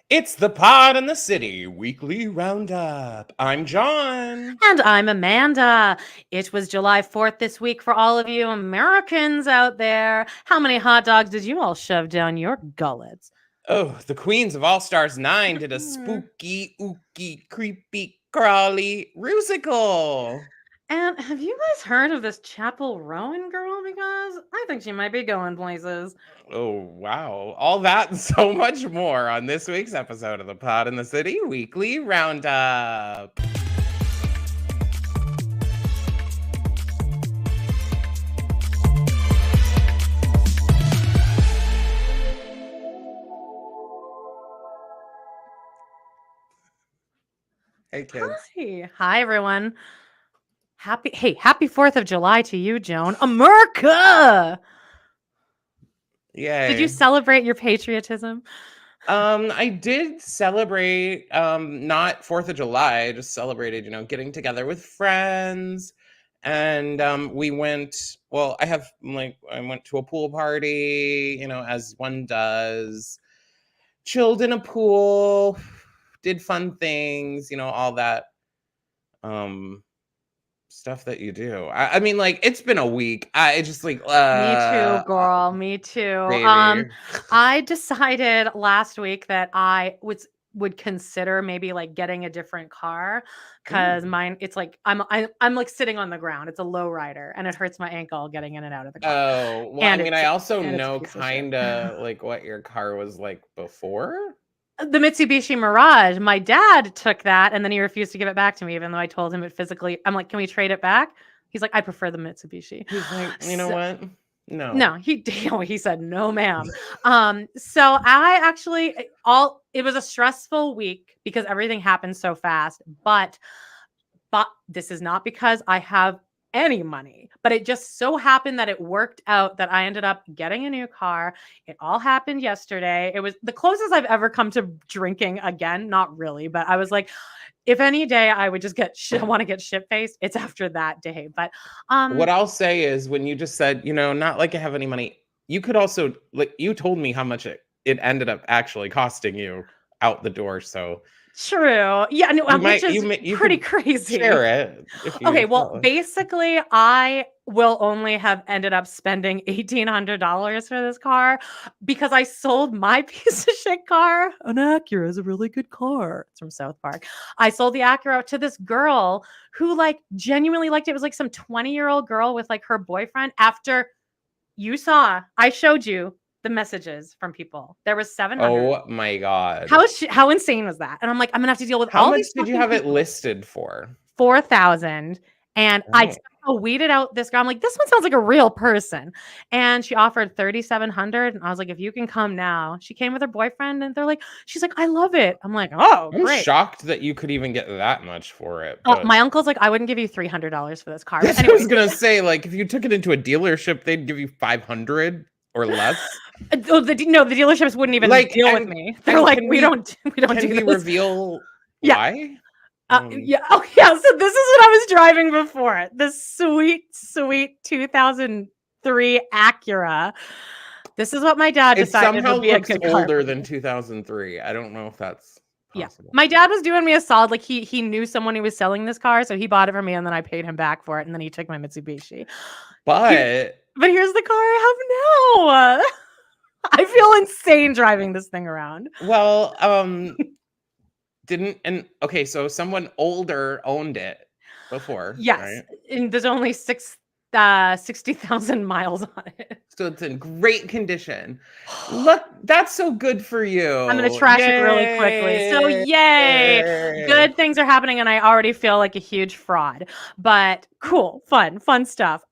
It's the Pod in the City weekly roundup. I'm John. And I'm Amanda. It was July 4th this week for all of you Americans out there. How many hot dogs did you all shove down your gullets? Oh, the Queens of All Stars 9 did a spooky, ooky, creepy, crawly rusical. And have you guys heard of this Chappell Roan girl? Because I think she might be going places. Oh, wow. All that and so much more on this week's episode of the Pod in the City weekly roundup. Hey, kids. Hi everyone. Happy 4th of July to you, Joan. America! Yay. Did you celebrate your patriotism? I did celebrate not 4th of July. I just celebrated, getting together with friends. And we went, I went to a pool party, as one does. Chilled in a pool, did fun things, all that stuff that you do. I mean, it's been a week. I just me too, girl. Me too. Baby. I decided last week that I would consider maybe getting a different car because mine, it's I'm sitting on the ground. It's a low rider and it hurts my ankle getting in and out of the car. Oh, well, And I mean, I also and it's a know piece of kind of what your car was like before. The Mitsubishi Mirage. My dad took that and then he refused to give it back to me, even though I told him it physically. I'm like, can we trade it back? He's like, I prefer the Mitsubishi. He's like, you know what? No, he said no, ma'am. So I actually it was a stressful week because everything happened so fast, but this is not because I have any money, but it just so happened that it worked out that I ended up getting a new car. It all happened yesterday. It was the closest I've ever come to drinking again. Not really, but I was like, if any day I would just want to get shit-faced, it's after that day. But what I'll say is when you just said, not like I have any money, you could also, you told me how much it ended up actually costing you out the door. So true. Yeah, no, which is pretty crazy. Share it. Okay, well, basically, I will only have ended up spending $1,800 for this car because I sold my piece of shit car. An Acura is a really good car. It's from South Park. I sold the Acura to this girl who genuinely liked it. It was some 20-year-old girl with her boyfriend. After I showed you the messages from people. There was 700. Oh my God. How insane was that? And I'm like, I'm gonna have to deal with how all much these. Did you have it listed for? 4,000. And I weeded out this girl. I'm like, this one sounds like a real person. And she offered 3,700. And I was like, if you can come now. She came with her boyfriend and she's like, I love it. I'm like, oh, I'm great. shocked that you could even get that much for it. My uncle's like, I wouldn't give you $300 for this car. I was gonna say, if you took it into a dealership, they'd give you 500 or less. Oh, the dealerships wouldn't even deal with me. They're like, we don't do this. Can we reveal why? Yeah. Oh, yeah. So this is what I was driving before. This sweet 2003 Acura. This is what my dad decided somehow would be looks a good older car. than 2003. I don't know if that's possible. Yeah. My dad was doing me a solid. He knew someone who was selling this car, so he bought it for me, and then I paid him back for it, and then he took my Mitsubishi. But here's the car I have now. I feel insane driving this thing around. Well, so someone older owned it before. Yes, right? And there's only 60,000 miles on it. So it's in great condition. Look, that's so good for you. I'm going to trash it really quickly. So yay! Good things are happening and I already feel like a huge fraud. But cool, fun stuff.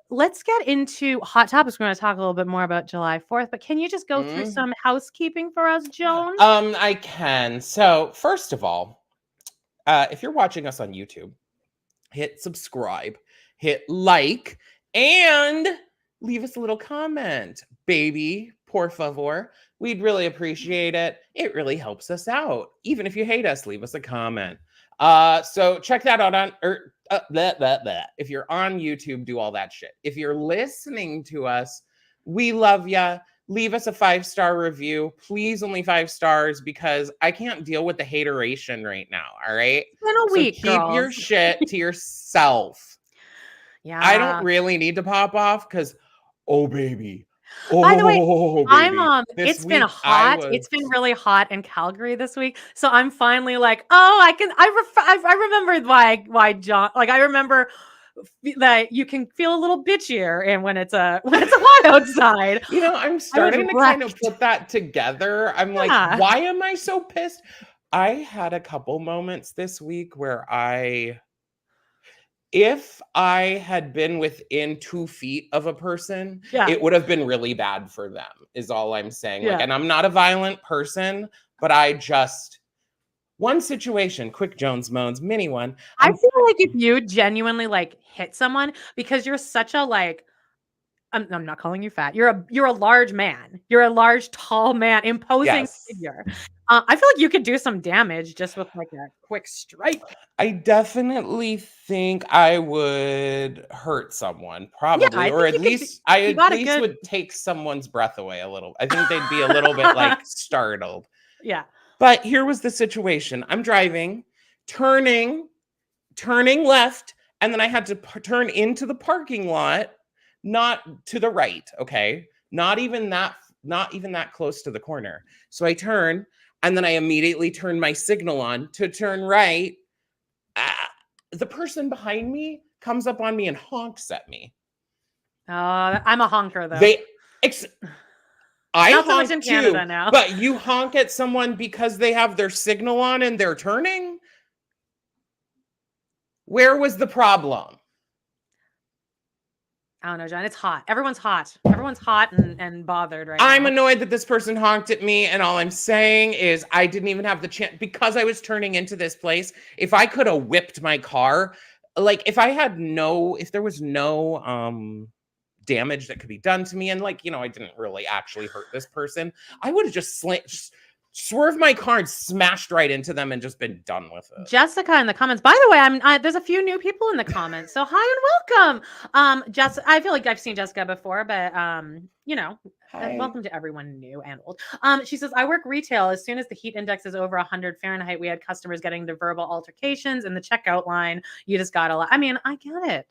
Let's get into hot topics. We're going to talk a little bit more about July 4th, but can you just go through some housekeeping for us, Joan? I can. So first of all, if you're watching us on YouTube, hit subscribe, hit like, and leave us a little comment. Baby, por favor. We'd really appreciate it. It really helps us out. Even if you hate us, leave us a comment. So check that out on if you're on YouTube, do all that shit. If you're listening to us, we love ya. leave us a 5-star review. Please, only 5 stars, because I can't deal with the hateration right now. All right. It's been a So week, keep your girls. shit to yourself. Yeah. I don't really need to pop off because, oh baby, By the way, oh I'm baby. This it's been week I hot. was. It's been really hot in Calgary this week. So I'm finally like, oh, I remembered why John, like I remember that you can feel a little bitchier and when it's hot outside. You know, I'm starting to kind of put that together. I'm like, Yeah. why am I so pissed? I had a couple moments this week where if I had been within 2 feet of a person, Yeah. it would have been really bad for them, is all I'm saying. Like, Yeah. and I'm not a violent person, but one situation, quick Jones moans, mini one. I feel like if you genuinely like hit someone because you're such a like, I'm not calling you fat. You're a large man. You're a large, tall man, imposing Yes. figure. I feel like you could do some damage just with like a quick strike. I definitely think I would hurt someone, probably, or at least would take someone's breath away a little. I think they'd be a little bit like startled. Yeah. But here was the situation. I'm driving, turning left, and then I had to turn into the parking lot, not to the right, okay? Not even that close to the corner. So I turn, and then I immediately turn my signal on to turn right. The person behind me comes up on me and honks at me. I'm a honker though. I not so honk much in too, Canada now. but you honk at someone because they have their signal on and they're turning? Where was the problem? I don't know, John. It's hot. Everyone's hot. Everyone's hot and bothered right now. I'm annoyed that this person honked at me, and all I'm saying is I didn't even have the chance because I was turning into this place. If I could have whipped my car, like if there was no damage that could be done to me, and like, I didn't really actually hurt this person, I would have just swerved my car and smashed right into them and just been done with it. Jessica in the comments. By the way, there's a few new people in the comments. So hi and welcome. Jess, I feel like I've seen Jessica before, but welcome to everyone new and old. She says, I work retail. As soon as the heat index is over 100 Fahrenheit, we had customers getting into verbal altercations in the checkout line. You just gotta, I get it.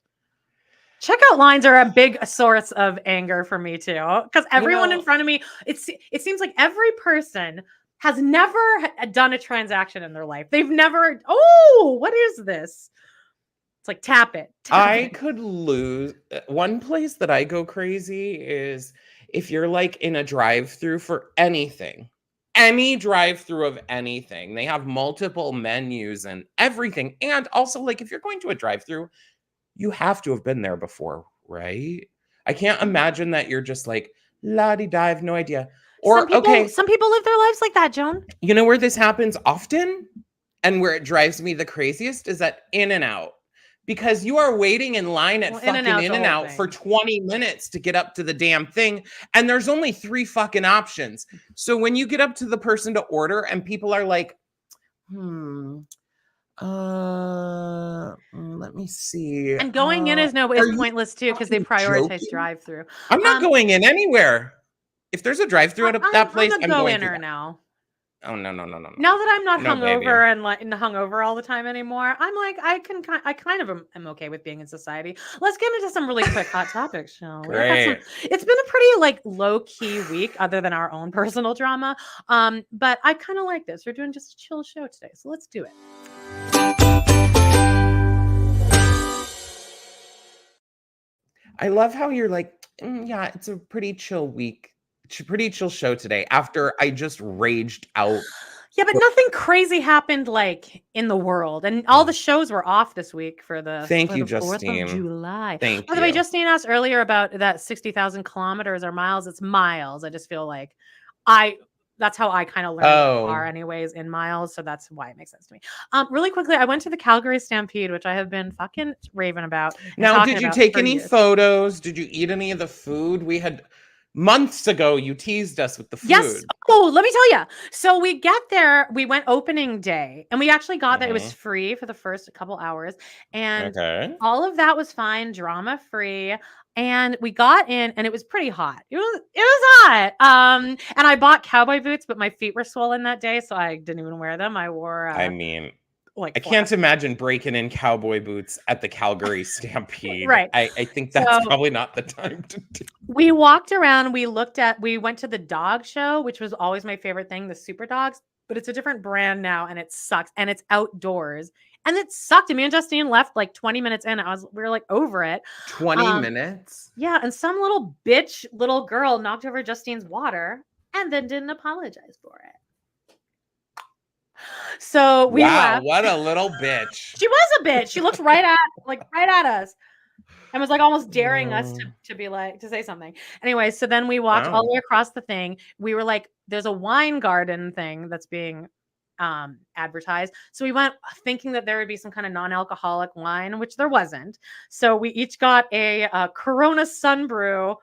Checkout lines are a big source of anger for me too, because everyone in front of me, it seems like every person has never done a transaction in their life. They've never, what is this? It's like, tap it. I could lose. One place that I go crazy is if you're like in a drive-through for anything, any drive-through of anything. They have multiple menus and everything. And also, like, if you're going to a drive-through, you have to have been there before, right? I can't imagine that you're just like, la-di-da, I have no idea. Or, some people live their lives like that, Joan. You know where this happens often and where it drives me the craziest is at In-N-Out. Because you are waiting in line at fucking In-N-Out for 20 minutes to get up to the damn thing. And there's only 3 fucking options. So when you get up to the person to order and people are like, let me see. And going in is pointless too, because they prioritize drive-through. I'm not going in anywhere. If there's a drive-through at that place, I'm going in now. Oh no. Now that I'm not hungover and hungover all the time anymore, I'm like, I kind of am okay with being in society. Let's get into some really quick hot topics, shall we? Great. It's been a pretty like low-key week, other than our own personal drama. But I kind of like this. We're doing just a chill show today, so let's do it. I love how you're like, yeah, it's a pretty chill week. It's a pretty chill show today after I just raged out. Yeah, but nothing crazy happened like in the world, and all the shows were off this week for the 4th of July. Thank you. By the way, Justine asked earlier about that 60,000 kilometers or miles. It's miles. I just feel like that's how I kind of learned the car anyways, in miles. So that's why it makes sense to me. Really quickly, I went to the Calgary Stampede, which I have been fucking raving about. Now, did you take any photos? Did you eat any of the food? We had months ago, you teased us with the food. Yes. Oh, let me tell you. So we get there, we went opening day, and we actually got there. It was free for the first couple hours. And all of that was fine, drama free. And we got in and it was pretty hot. It was hot. And I bought cowboy boots, but my feet were swollen that day, so I didn't even wear them. I wore I mean, like I can't imagine breaking in cowboy boots at the Calgary Stampede. Right. I think that's probably not the time to do. We walked around, we went to the dog show, which was always my favorite thing, the Super Dogs, but it's a different brand now and it sucks. And it's outdoors. And it sucked. And me and Justine left like 20 minutes in. We were like over it. 20 minutes? Yeah. And some little girl knocked over Justine's water and then didn't apologize for it. So we left. What a little bitch. She was a bitch. She looked right at us. And was like almost daring us to say something. Anyway, so then we walked all the way across the thing. We were like, there's a wine garden thing that's being advertised. So we went thinking that there would be some kind of non-alcoholic wine, which there wasn't. So we each got a Corona Sunbrew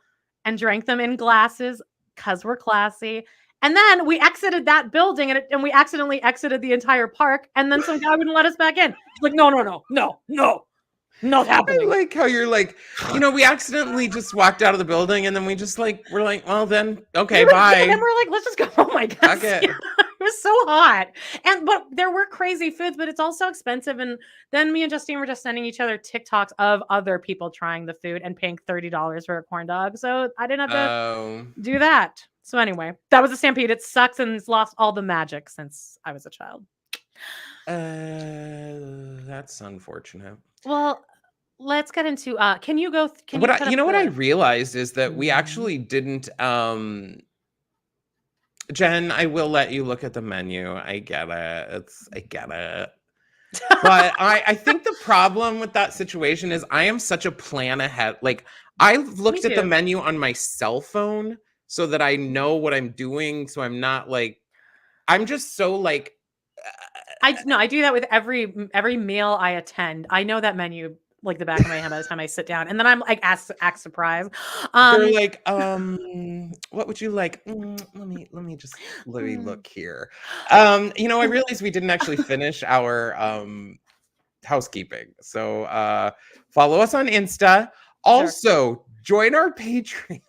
and drank them in glasses because we're classy. And then we exited that building and we accidentally exited the entire park. And then some guy wouldn't let us back in. He's like, no. Not happening. I like how you're like, we accidentally just walked out of the building and then we just like, we're like, well then, okay, bye. And then we're like, let's just go. Oh my God. Okay. It was so hot. But there were crazy foods, but it's also expensive. And then me and Justine were just sending each other TikToks of other people trying the food and paying $30 for a corn dog. So I didn't have to do that. So anyway, that was a Stampede. It sucks and it's lost all the magic since I was a child. That's unfortunate. Well, let's get into can you what I realized is that we actually didn't Jen, I will let you look at the menu. I get it. But I think the problem with that situation is I am such a plan ahead. Like I've looked at the menu on my cell phone so that I know what I'm doing. So I'm not like, I'm just so like, I do that with every meal I attend. I know that menu like the back of my hand by the time I sit down, and then I'm like act surprised. They're like, what would you like? Let me look here. I realized we didn't actually finish our housekeeping. So follow us on Insta. Also, join our Patreon.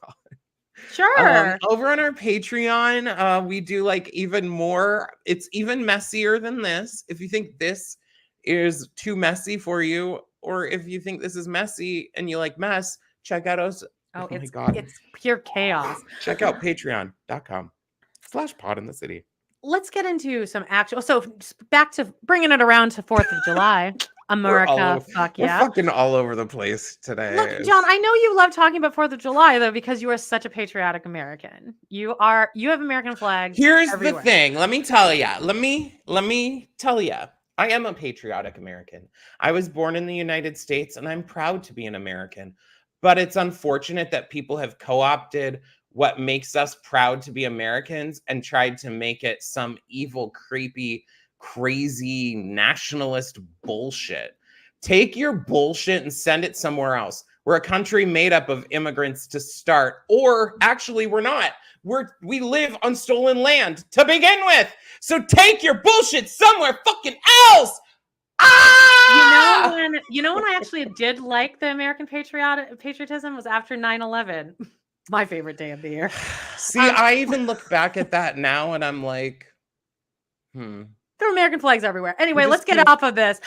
Sure. Over on our Patreon, we do like even more. It's even messier than this. If you think this is too messy for you, or if you think this is messy and you like mess, check out us. Oh my God. It's pure chaos. Check out patreon.com/pod in the city. Let's get into some actual. So back to bringing it around to 4th of July. America, fuck yeah. We're fucking all over the place today. Look, John, I know you love talking about 4th of July though, because you are such a patriotic American. You have American flags. Here's everywhere. the thing. Let me tell you. I am a patriotic American. I was born in the United States and I'm proud to be an American. But it's unfortunate that people have co-opted what makes us proud to be Americans and tried to make it some evil, creepy, crazy nationalist bullshit. Take your bullshit and send it somewhere else. We're a country made up of immigrants to start, or actually we're not. We live on stolen land to begin with. So take your bullshit somewhere fucking else. You know when I actually did like the American patriotism was after 9/11. My favorite day of the year. See, I even look back at that now and I'm like, There are American flags everywhere. Anyway, let's get off of this.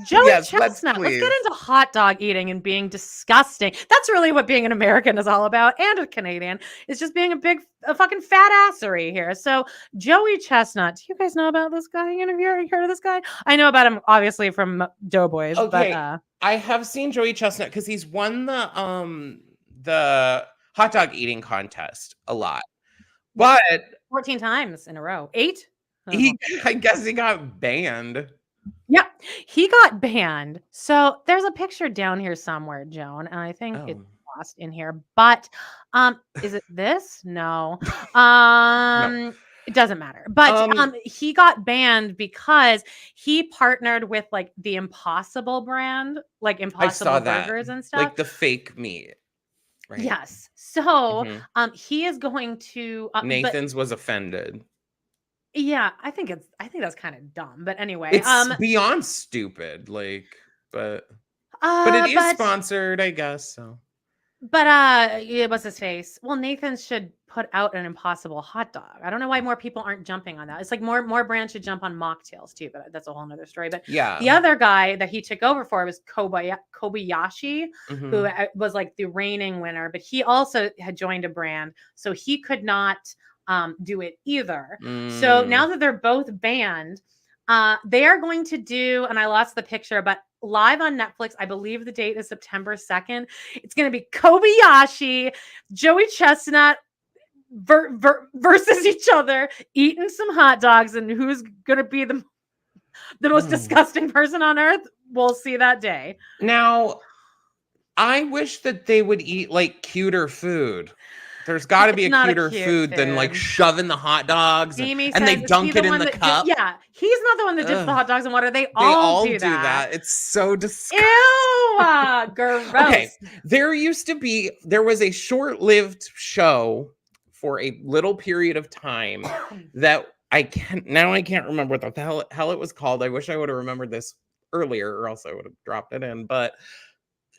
Joey Chestnut, let's get into hot dog eating and being disgusting. That's really what being an American is all about, and a Canadian. It's just being a fucking fat assery here. So Joey Chestnut, do you guys know about this guy? Have you heard of this guy? I know about him, obviously, from Doughboys. Okay, but I have seen Joey Chestnut because he's won the hot dog eating contest a lot. But 14 times in a row. 8? I guess he got banned. Yep, he got banned. So there's a picture down here somewhere, Joan, and I think it's lost in here. But is it this? No. No. It doesn't matter. But he got banned because he partnered with like the Impossible brand, like Impossible Burgers and stuff. Like the fake meat. Right? Yes. So he is going to Nathan's was offended. Yeah, I think that's kind of dumb. But anyway, it's beyond stupid. Like, but it is sponsored, I guess. So But yeah, what's his face? Well, Nathan should put out an Impossible hot dog. I don't know why more people aren't jumping on that. It's like more brands should jump on mocktails too, but that's a whole nother story. But Yeah. the other guy that he took over for was Kobayashi, who Mhm. was like the reigning winner, but he also had joined a brand, so he could not do it either. So now that they're both banned, they are going to do, and I lost the picture, but live on Netflix, I believe the date is September 2nd. It's going to be Kobayashi, Joey Chestnut versus each other, eating some hot dogs, and who's going to be the most disgusting person on earth? We'll see that day. Now, I wish that they would eat like cuter food. There's got to be a It's not a cuter cute food than like food. shoving the hot dogs Amy and they says, "Is he dunk the it in one the that did-" cup. Yeah, he's not the one that dips the Ugh. hot dogs in water. They They all do that. It's so disgusting. Ew, gross. Okay, there was a short-lived show for a little period of time that I can't remember what the hell it was called. I wish I would have remembered this earlier, or else I would have dropped it in. But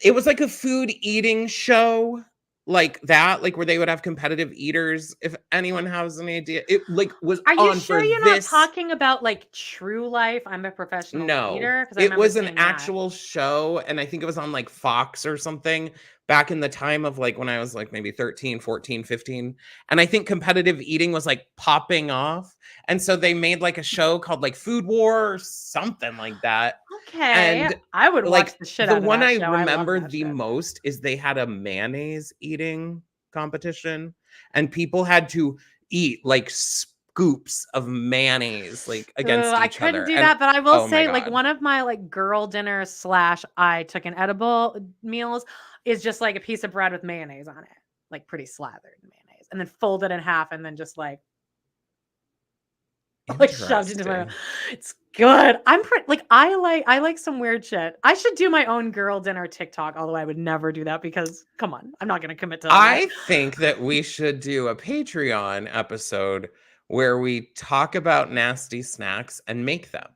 it was like a food eating show like that, like where they would have competitive eaters. If anyone has an idea, it like was Are you on sure for you're this. not talking about like True Life? I'm a professional No, eater, because I it remember was an seeing that. actual show, and I think it was on like Fox or something back in the time of like when I was like maybe 13, 14, 15. And I think competitive eating was like popping off. And so they made like a show called like Food War or something like that. Okay, And I would watch like the shit the out of one that I show. I love remember that the shit. most is they had a mayonnaise eating competition, and people had to eat like scoops of mayonnaise like against I each couldn't other. do And that, but I will oh my say, like, God. one of my like girl dinner / I took an edible meals is just like a piece of bread with mayonnaise on it, like pretty slathered in mayonnaise, and then folded in half, and then just like shoved into my mouth. Interesting. It's good. I'm pretty like I like some weird shit. I should do my own girl dinner TikTok, although I would never do that because come on, I'm not gonna commit to that. I think that we should do a Patreon episode where we talk about nasty snacks and make them.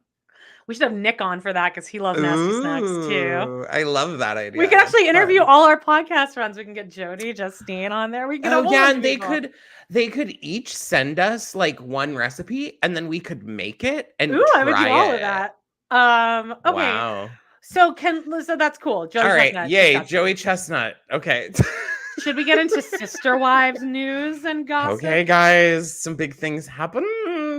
We should have Nick on for that because he loves nasty snacks too. Ooh, I love that idea. We could That's actually interview fun. all our podcast friends. We can get Jody, Justine on there. We can get a Oh whole yeah, bunch and of people. they could each send us like one recipe, and then we could make it and Ooh, I would do try all of it. that. Okay. Wow. So that's cool. Joey All right, Chestnut, yay, disgusting. Joey Chestnut. Okay. Should we get into sister wives news and gossip? Okay, guys, some big things happened.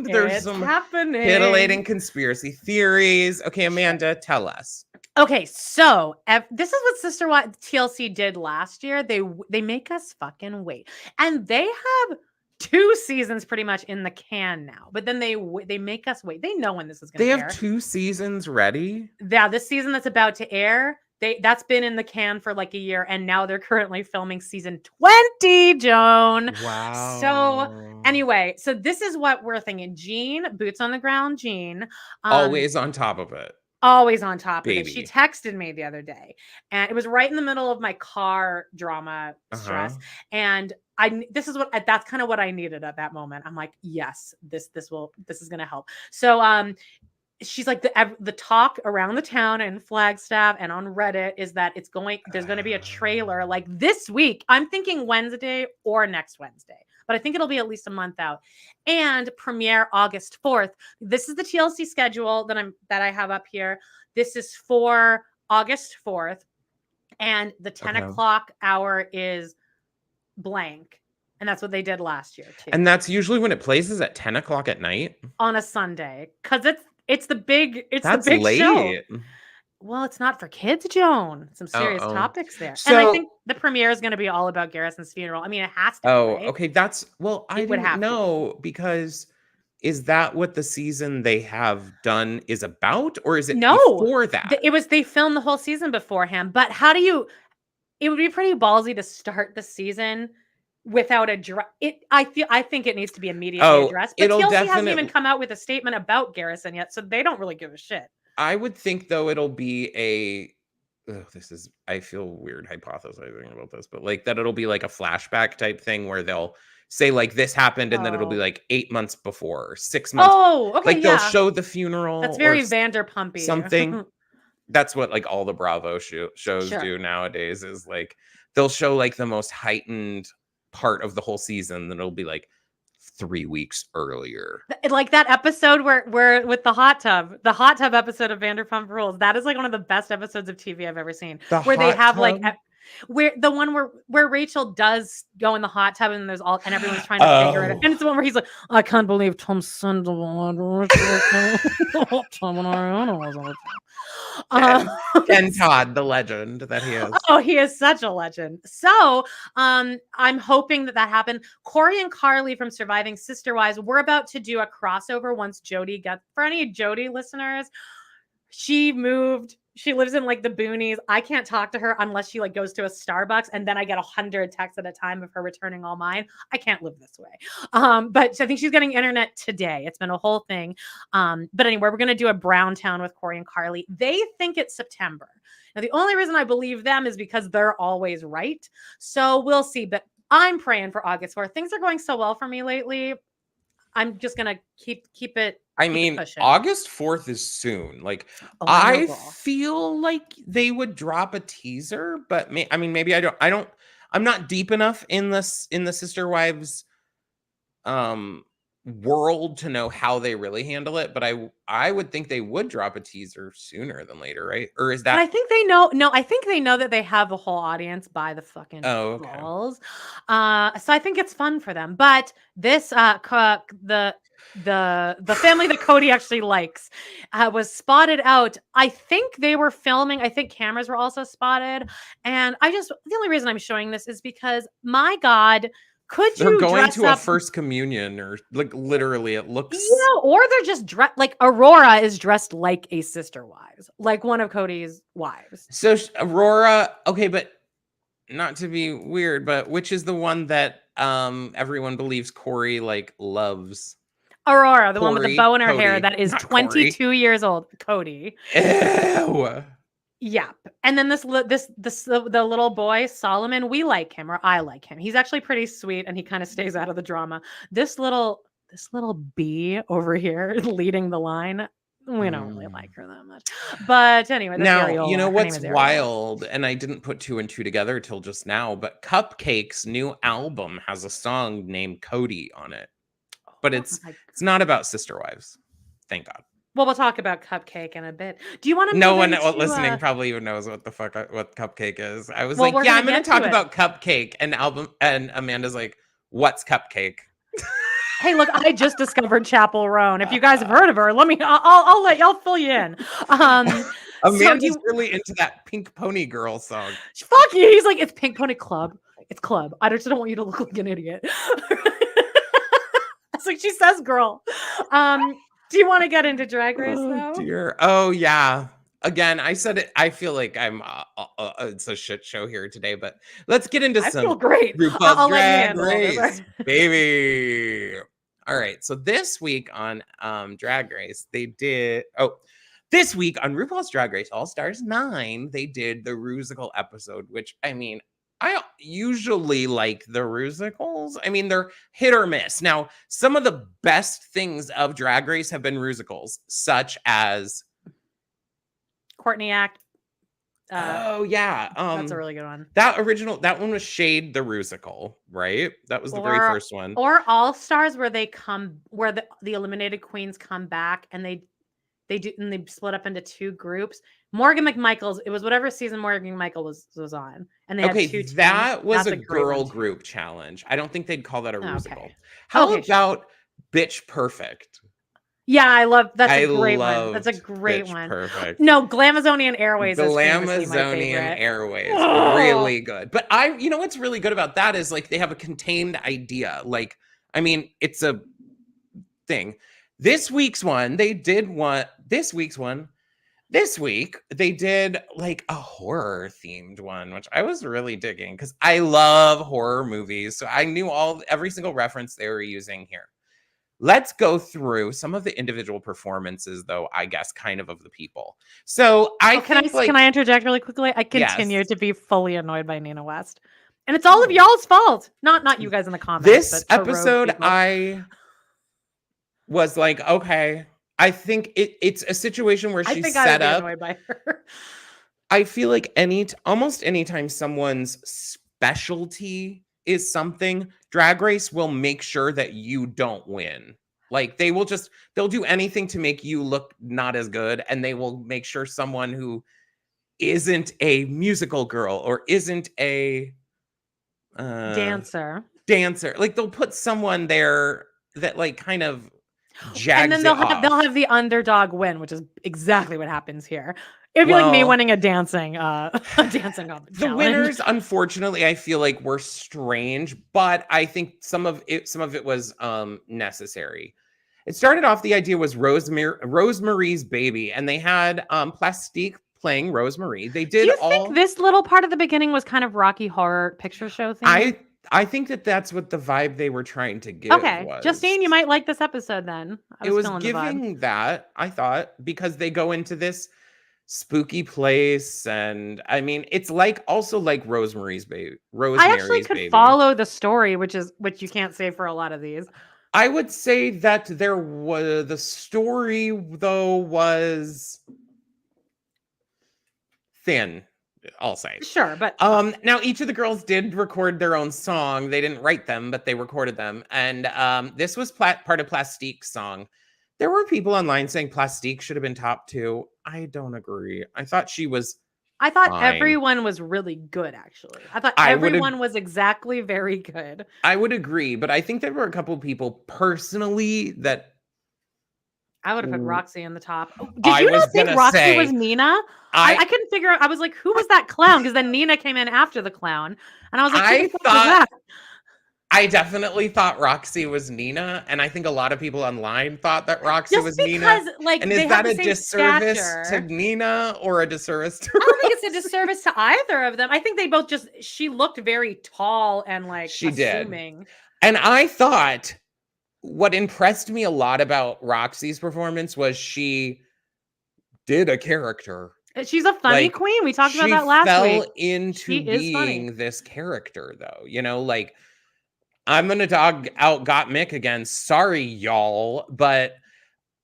There's It's some happening. titillating conspiracy theories. Okay, Amanda, tell us. Okay, so this is what Sister Wives TLC did last year. They make us fucking wait, and they have 2 seasons pretty much in the can now. But then they make us wait. They know when this is going to They air. have 2 seasons ready. Yeah, this season that's about to air, that's been in the can for like a year, and now they're currently filming season 20, Joan. Wow. So anyway, so this is what we're thinking. Jean, boots on the ground, Jean. Always on top of it. Always on top of it. Baby. She texted me the other day, and it was right in the middle of my car drama stress. And that's kind of what I needed at that moment. I'm like, yes, this is gonna help. So she's like, the talk around the town and Flagstaff and on Reddit is that there's going to be a trailer like this week. I'm thinking Wednesday or next Wednesday, but I think it'll be at least a month out, and premiere August 4th. This is the TLC schedule that I have up here. This is for August 4th, and the 10 o'clock hour is blank. And that's what they did last year too. And that's usually when it plays, is at 10 o'clock at night on a Sunday, because it's the big late show. Well, it's not for kids, Joan. Some serious topics there. So, and I think the premiere is going to be all about Garrison's funeral. I mean, it has to be. Right? Okay. I didn't know, because is that what the season they have done is about? Or is it before that? They filmed the whole season beforehand. But it would be pretty ballsy to start the season without I think it needs to be immediately addressed. But TLC hasn't even come out with a statement about Garrison yet, so they don't really give a shit. I would think though it'll be I feel weird hypothesizing about this, but like that it'll be like a flashback type thing where they'll say like this happened, and then it'll be like 8 months before or 6 months. Oh, okay. Like they'll show the funeral. That's very Vanderpumpy. Something. That's what like all the Bravo shows do nowadays, is like they'll show like the most heightened part of the whole season. Then it'll be like 3 weeks earlier. Like that episode where with the hot tub episode of Vanderpump Rules. That is like one of the best episodes of TV I've ever seen. Where they have like where the one where Rachel does go in the hot tub and there's all and everyone's trying to figure it out. And it's the one where he's like, I can't believe Tom Sandoval the hot tub and Ariana was on it. Ken Todd, the legend that he is. Oh, he is such a legend. So I'm hoping that happened. Corey and Carly from Surviving Sister Wives, we're about to do a crossover once Jody gets, for any Jody listeners, she moved. She lives in like the boonies. I can't talk to her unless she like goes to a Starbucks, and then I get 100 texts at a time of her returning all mine. I can't live this way. But I think she's getting internet today. It's been a whole thing. But anyway, we're going to do a Brown Town with Corey and Carly. They think it's September. Now, the only reason I believe them is because they're always right. So we'll see. But I'm praying for August 4th. Things are going so well for me lately. I'm just going to keep it. I mean, August 4th is soon. Like, I feel like they would drop a teaser, but maybe I'm not deep enough in the Sister Wives world to know how they really handle it, but I would think they would drop a teaser sooner than later, right? Or is that? But I think they know. No, I think they know that they have a whole audience by the fucking balls. So I think it's fun for them. But this the family that Cody actually likes was spotted out. I think they were filming. I think cameras were also spotted. And the only reason I'm showing this is because, my God, they're going to a first communion, or like literally it looks. Yeah, or they're just dressed like Aurora is dressed like a Sister Wives, like one of Cody's wives. So Aurora, okay, but not to be weird, but which is the one that everyone believes Corey like loves? Aurora, the one with the bow in her hair that is 22 years old. Cody. Ew. Yep. And then the little boy, Solomon, we like him, or I like him. He's actually pretty sweet and he kind of stays out of the drama. This little bee over here leading the line, we don't really like her that much. But anyway, now, you know what's wild, and I didn't put 2 and 2 together till just now, but Cupcake's new album has a song named Cody on it. But it's not about Sister Wives. Thank God. Well, we'll talk about Cupcake in a bit. Do you want to? No one listening probably even knows what the fuck what Cupcake is. I was like, yeah, I'm going to talk about Cupcake and album, and Amanda's like, what's Cupcake? Hey, look, I just discovered Chappell Roan. If you guys have heard of her, I'll fill you in. Amanda's really into that Pink Pony Girl song. Fuck you. He's like, it's Pink Pony Club. It's club. I just don't want you to look like an idiot. That's like she says, girl. Do you want to get into Drag Race though? Dear. Oh yeah. Again, I said it. I feel like I'm. It's a shit show here today, but let's get into some. I feel great. RuPaul's Drag Race, baby. All right. So this week on Drag Race, they did. This week on RuPaul's Drag Race All Stars 9, they did the Rusical episode, which I usually like the Rusicals. They're hit or miss. Now, some of the best things of Drag Race have been Rusicals, such as Courtney Act. Oh yeah, that's a really good one. That one was Shade the Rusical, right? That was the very first one. Or All Stars, where the eliminated queens come back and they split up into 2 groups. Morgan McMichael's, it was whatever season Morgan McMichael was on. And they had 2 teams. That was a girl group challenge. I don't think they'd call that a Rusical. Okay. How about Bitch Perfect? Yeah, I love that's a great one. That's a great one. Perfect. No, Glamazonian Airways is Glamazonian Airways. Really good. But what's really good about that is like they have a contained idea. Like, it's a thing. This week they did like a horror themed one, which I was really digging because I love horror movies. So I knew every single reference they were using here. Let's go through some of the individual performances, though, I guess, kind of the people. So can I interject really quickly? I continue to be fully annoyed by Nina West. And it's all of y'all's fault. Not you guys in the comments. This episode, I was like, okay. I think it's a situation where she's set up. Annoyed by her. I feel like almost anytime someone's specialty is something, Drag Race will make sure that you don't win. Like they'll do anything to make you look not as good, and they will make sure someone who isn't a musical girl or isn't a dancer, like they'll put someone there that like kind of jags and then they'll have the underdog win, which is exactly what happens here. It'd be like me winning a dancing competition. The winners, unfortunately, I feel like were strange, but I think some of it was necessary. It started off, the idea was Rosemary's Baby, and they had Plastique playing Rosemary. They did. Do you think this little part of the beginning was kind of Rocky Horror Picture Show thing? I think that's what the vibe they were trying to give. Okay, was. Justine, you might like this episode then. It was giving that, I thought, because they go into this spooky place, and I mean, it's like also like Rosemary's Baby. I actually could follow the story, which you can't say for a lot of these. I would say that the story though was thin, I'll say. Sure, but now each of the girls did record their own song. They didn't write them, but they recorded them. And this was part of Plastique's song. There were people online saying Plastique should have been top 2. I don't agree. I thought fine. Everyone was really good, actually. I thought everyone was exactly very good. I would agree, but I think there were a couple of people personally that I would have put Roxy in the top. Did you not think Roxy was Nina? I couldn't figure out. I was like, who was that clown? Because then Nina came in after the clown. And I was like, I definitely thought Roxy was Nina. And I think a lot of people online thought that Roxy was Nina. Like, and is that a disservice to Nina or a disservice to Roxy? I don't think it's a disservice to either of them. I think they both she looked very tall and like assuming. Did. And I thought what impressed me a lot about Roxy's performance was she did a character. She's a funny queen. We talked about that last week. She fell into being this character, though. You know, like, I'm gonna dog out Got Mick again. Sorry, y'all, but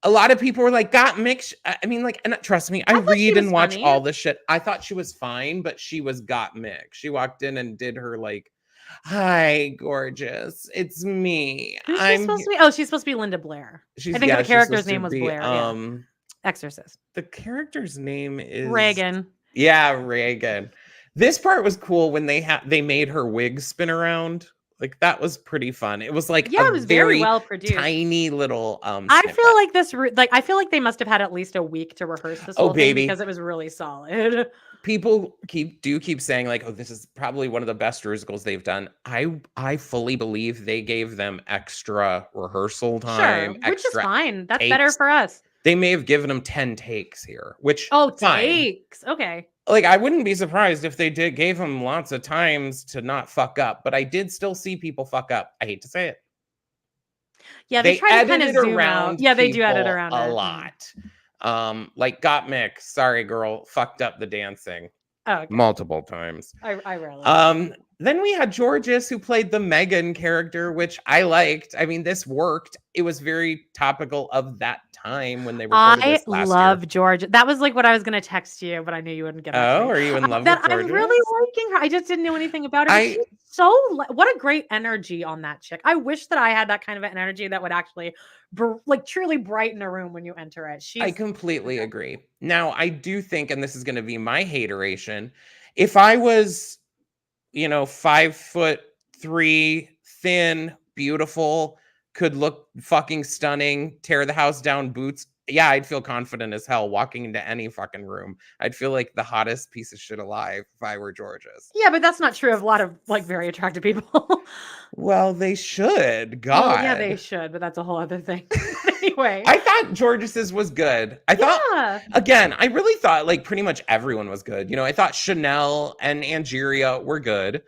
a lot of people were like, Got Mick. I mean, like, and trust me, I read and watch all this shit. I thought she was fine, but she was Got Mick. She walked in and did her like, "Hi, gorgeous, it's me." Who's she supposed to be? Oh, she's supposed to be Linda Blair. I think the character's name was Blair. Exorcist. The character's name is Reagan. Yeah, Reagan. This part was cool when they made her wig spin around. Like, that was pretty fun. It was like it was very well produced. Tiny little I feel like I feel like they must have had at least a week to rehearse this whole thing because it was really solid. People keep saying like, oh, this is probably one of the best musicals they've done. I fully believe they gave them extra rehearsal time, which is fine. That's takes. Better for us. They may have given them 10 takes here, which takes. Okay. Like, I wouldn't be surprised if they gave them lots of times to not fuck up, but I did still see people fuck up. I hate to say it. Yeah, they try to kind of zoom out. Yeah, they do edit around a lot. Like Got Mick, sorry girl, fucked up the dancing multiple times. I rarely. Then we had Georges, who played the Megan character, which I liked. I mean, this worked. It was very topical of that time when they recorded this last year. I love Georgia. That was like what I was going to text you, but I knew you wouldn't get back to me. Are you in love with Georgia? I'm really liking her. I just didn't know anything about her. She's what a great energy on that chick. I wish that I had that kind of an energy that would actually truly brighten a room when you enter it. I completely agree. Now, I do think, and this is going to be my hateration, if I was 5'3", thin, beautiful, could look fucking stunning, tear the house down, boots. Yeah, I'd feel confident as hell walking into any fucking room. I'd feel like the hottest piece of shit alive if I were Georges. Yeah, but that's not true of a lot of like very attractive people. Well, they should. God. Well, yeah, they should, but that's a whole other thing. Anyway. I thought Georges's was good. I thought, again, I really thought like pretty much everyone was good. I thought Chanel and Angeria were good.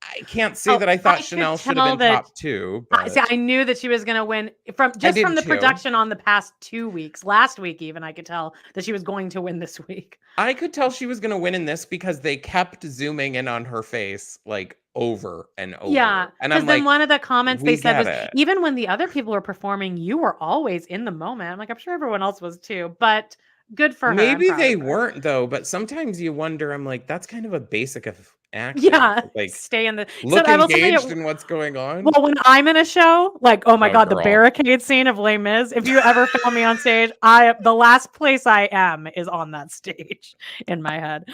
I can't say that I thought Chanel should have been top 2. But I knew that she was going to win from the production on the past 2 weeks. Last week, even, I could tell that she was going to win this week. I could tell she was going to win in this because they kept zooming in on her face like over and over. Yeah, and because then one of the comments they said was, even when the other people were performing, you were always in the moment. I'm like, I'm sure everyone else was too, but good for her. Maybe they weren't though, but sometimes you wonder, I'm like, that's kind of a basic of action. Yeah, Like, stay in the. look I will say engaged in what's going on. well, when I'm in a show, like, oh my God, the girl. barricade scene of Les Mis. If you ever found me on stage, the last place I am is on that stage in my head.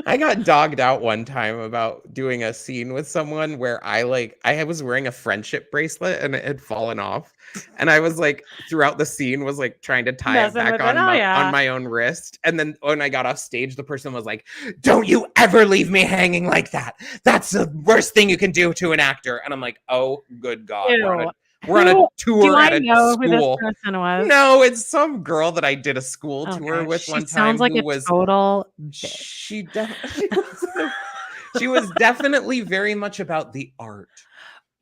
I got dogged out one time about doing a scene with someone where I was wearing a friendship bracelet and it had fallen off. And I was like, throughout the scene was like trying to tie it Messing back with on it. Oh, yeah. on my own wrist. And then when I got off stage, the person was like, "Don't you ever leave me hanging like that. That's the worst thing you can do to an actor." And I'm like, oh, good God. Ew. We're on a tour at a know who this school. person was? No, it's some girl that I did a school tour Okay, with she one sounds time like who a was total bitch. she was definitely very much about the art.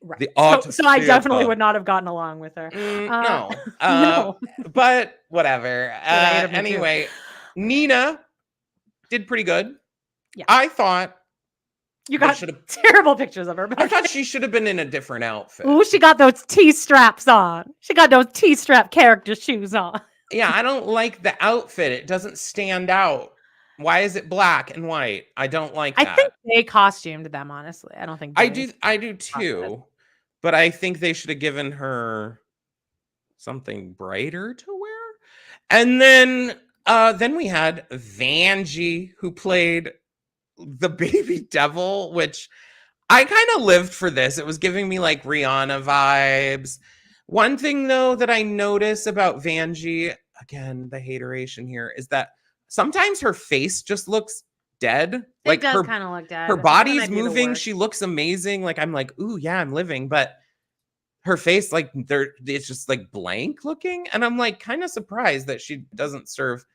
Right. The art. So I definitely would not have gotten along with her. No. No. But whatever. I hate me too. Anyway, Nina did pretty good. Yeah. I thought You got terrible pictures of her. I thought she should have been in a different outfit. Ooh, she got those T-straps on. She got those T-strap character shoes on. Yeah, I don't like the outfit. It doesn't stand out. Why is it black and white? I don't like that. I think they costumed them, honestly. I don't think I do too. But I think they should have given her something brighter to wear. And then we had Vanjie, who played the baby devil, which I kind of lived for this. It was giving me like Rihanna vibes. One thing though that I notice about Vanjie, again, the hateration here, is that sometimes her face just looks dead. It does kind of look dead. Her body's moving. She looks amazing. Like, I'm like, ooh, yeah, I'm living. But her face, like, it's just like blank looking. And I'm like kind of surprised that she doesn't serve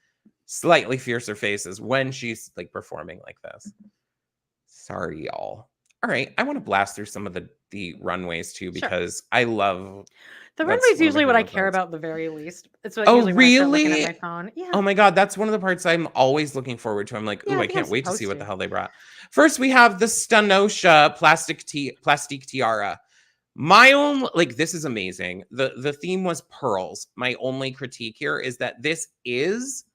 slightly fiercer faces when she's like performing like this. Sorry, y'all. All right, I want to blast through some of the runways too, because I love the runways. Usually what I care about the very least. It's what usually really? When I start looking at my phone. Yeah. Oh my God, that's one of the parts I'm always looking forward to. I'm like, ooh, I can't wait to see what the hell they brought. First, we have the Stanosha plastic tiara. My own, like, this is amazing. The theme was pearls. My only critique here is that this is,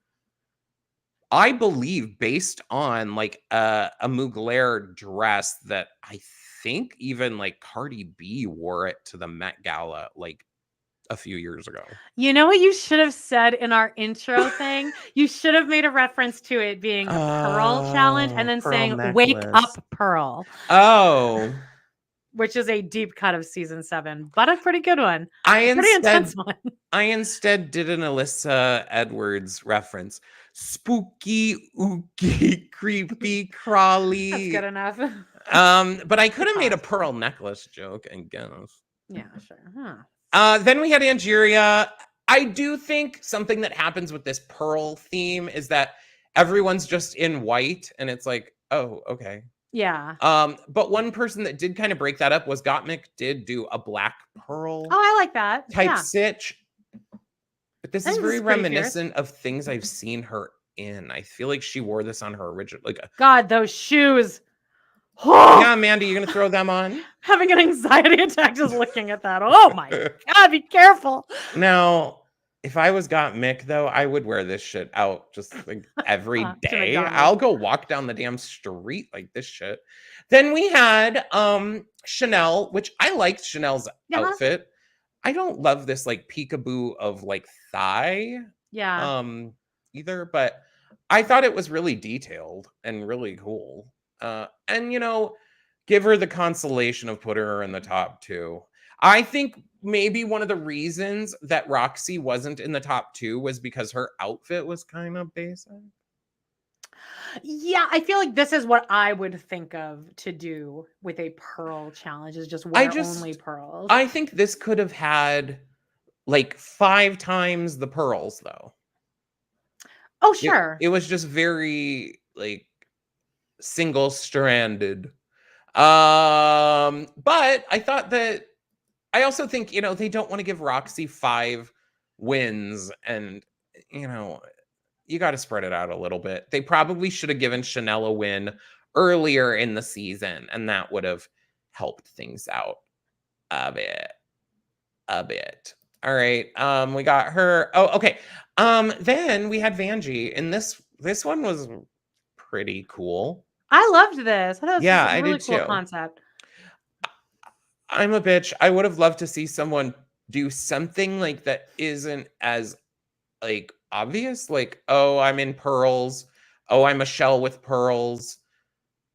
I believe, based on like a Mugler dress that I think even like Cardi B wore it to the Met Gala like a few years ago. You know what you should have said in our intro thing? You should have made a reference to it being a pearl challenge and then saying necklace. Wake up Pearl. Oh. Which is a deep cut of season 7, but a pretty good one. Pretty intense one. I instead did an Alyssa Edwards reference. Spooky, ooky, creepy, crawly. That's good enough. But I could have made a pearl necklace joke, I guess. Yeah, sure. Then we had Angeria. I do think something that happens with this pearl theme is that everyone's just in white, and it's like, oh, okay. Yeah. But one person that did kind of break that up was Gottmik did do a black pearl. Oh, I like that. Type sitch. But this is very reminiscent of things I've seen her in. I feel like she wore this on her original. God, those shoes. Yeah, Mandy, you're gonna throw them on? Having an anxiety attack just looking at that. Oh my God, be careful. Now, if I was Gottmik, though, I would wear this shit out just like every day. I'll go walk down the damn street like this shit. Then we had Chanel, which I liked Chanel's outfit. I don't love this like peekaboo of like thigh. Yeah. Either, but I thought it was really detailed and really cool. And give her the consolation of putting her in the top 2. I think maybe one of the reasons that Roxy wasn't in the top 2 was because her outfit was kind of basic. Yeah, I feel like this is what I would think of to do with a pearl challenge, is just wear only pearls. I think this could have had like 5 times the pearls, though. Oh, sure. It was just very like single-stranded. But I also think, they don't want to give Roxy 5 wins, and, you got to spread it out a little bit. They probably should have given Chanel a win earlier in the season, and that would have helped things out a bit. All right. We got her. Oh, okay. Then we had Vanjie, and this one was pretty cool. I loved this. I thought this Yeah, was a I really did cool too. concept. I'm a bitch. I would have loved to see someone do something like that isn't as like obvious. Like, oh, I'm in pearls. Oh, I'm a shell with pearls.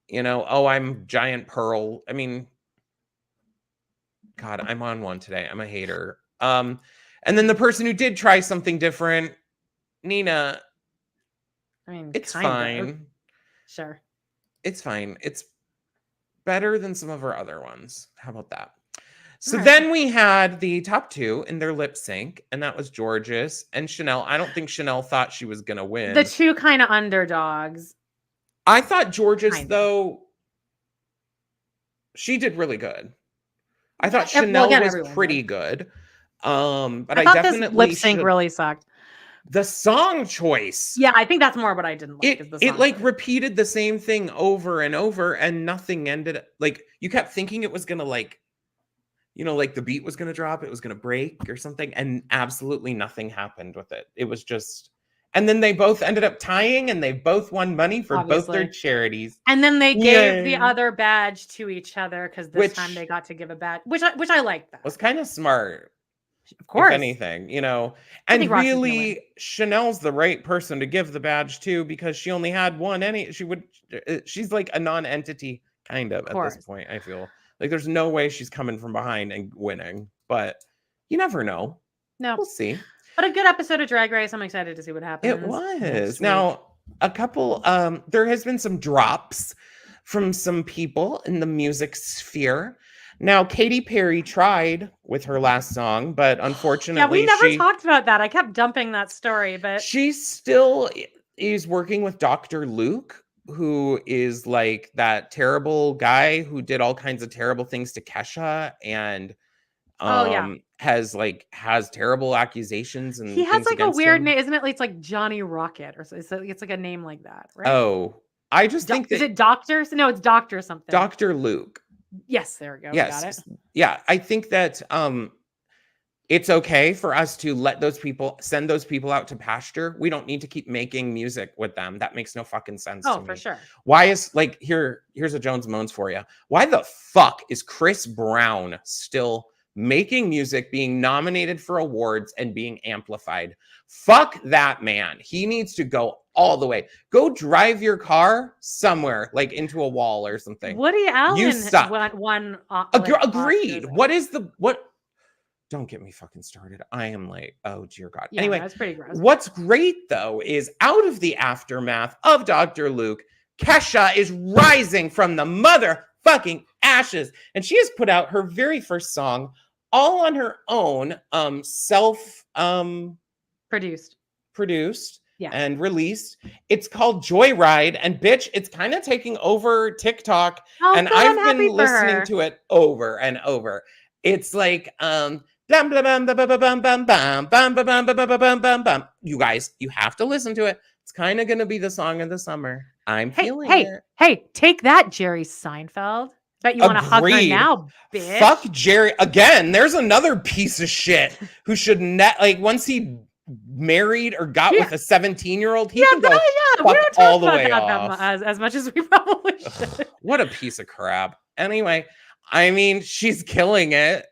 You know, oh, I'm giant pearl. I mean, God, I'm on one today. I'm a hater. And then the person who did try something different, Nina, I mean, it's kind of. fine. Sure. It's fine. It's better than some of our other ones. How about that? So Right. then we had the top two in their lip sync, and that was Georges and Chanel. I don't think Chanel thought she was going to win. The two kind of underdogs. I thought Georges, Kinda. though, she did really good. I thought Well, Chanel again, was everyone pretty did. good. But I I thought this definitely lip sync really sucked. the song choice. Yeah, I think that's more what I didn't like. Is the song It like choice. repeated the same thing over and over, and nothing ended. Like you kept thinking it was gonna like, you know, like the beat was gonna drop, it was gonna break or something, and absolutely nothing happened with it. It was just, and then they both ended up tying, and they both won money for both their Obviously. charities. And then they gave the Yay. other badge to each other because this time they got to give a badge, which I like that. Was kind of smart. Of course. If anything, you know, I and think Roxy's gonna win. really Chanel's the right person to give the badge to because she only had one. She's like a non-entity kind of at this point. I feel like there's no way she's coming from behind and winning, but you never know. No, we'll see. But a good episode of Drag Race. I'm excited to see what happens. It was. Now, a couple, there has been some drops from some people in the music sphere. Now, Katy Perry tried with her last song, but unfortunately, yeah, we never talked about that. I kept dumping that story, but she still is working with Dr. Luke, who is like that terrible guy who did all kinds of terrible things to Kesha and has terrible accusations and he has like a weird name, isn't it? It's like Johnny Rocket or so. It's like a name like that, right? Oh, I just think that is it Doctor? No, it's Doctor something. Dr. Luke. Yes, there we go. Yes, got it. Yeah, I think that it's okay for us to send those people out to pasture. We don't need to keep making music with them. That makes no fucking sense to me. For sure. Why is like here's a Jones Moans for you. Why the fuck is Chris Brown still making music, being nominated for awards and being amplified? Fuck that man. He needs to go all the way. Go drive your car somewhere, like into a wall or something. Woody Allen you suck. Won agreed. What? Don't get me fucking started. I am like, oh dear God. Yeah, anyway, that's pretty gross. What's great though is out of the aftermath of Dr. Luke, Kesha is rising from the motherfucking ashes, and she has put out her very first song all on her own, produced and released. It's called Joyride, and bitch, it's kind of taking over TikTok, and I've been listening to it over and over. It's like you guys, you have to listen to it. It's kind of gonna be the song of the summer. I'm feeling it. Hey, take that, Jerry Seinfeld. Bet you want to hug her now, bitch. Fuck Jerry again. There's another piece of shit who should once he married or got with a 17-year-old, he can go fuck all the way off. As much as we probably should. What a piece of crap. Anyway, I mean, she's killing it.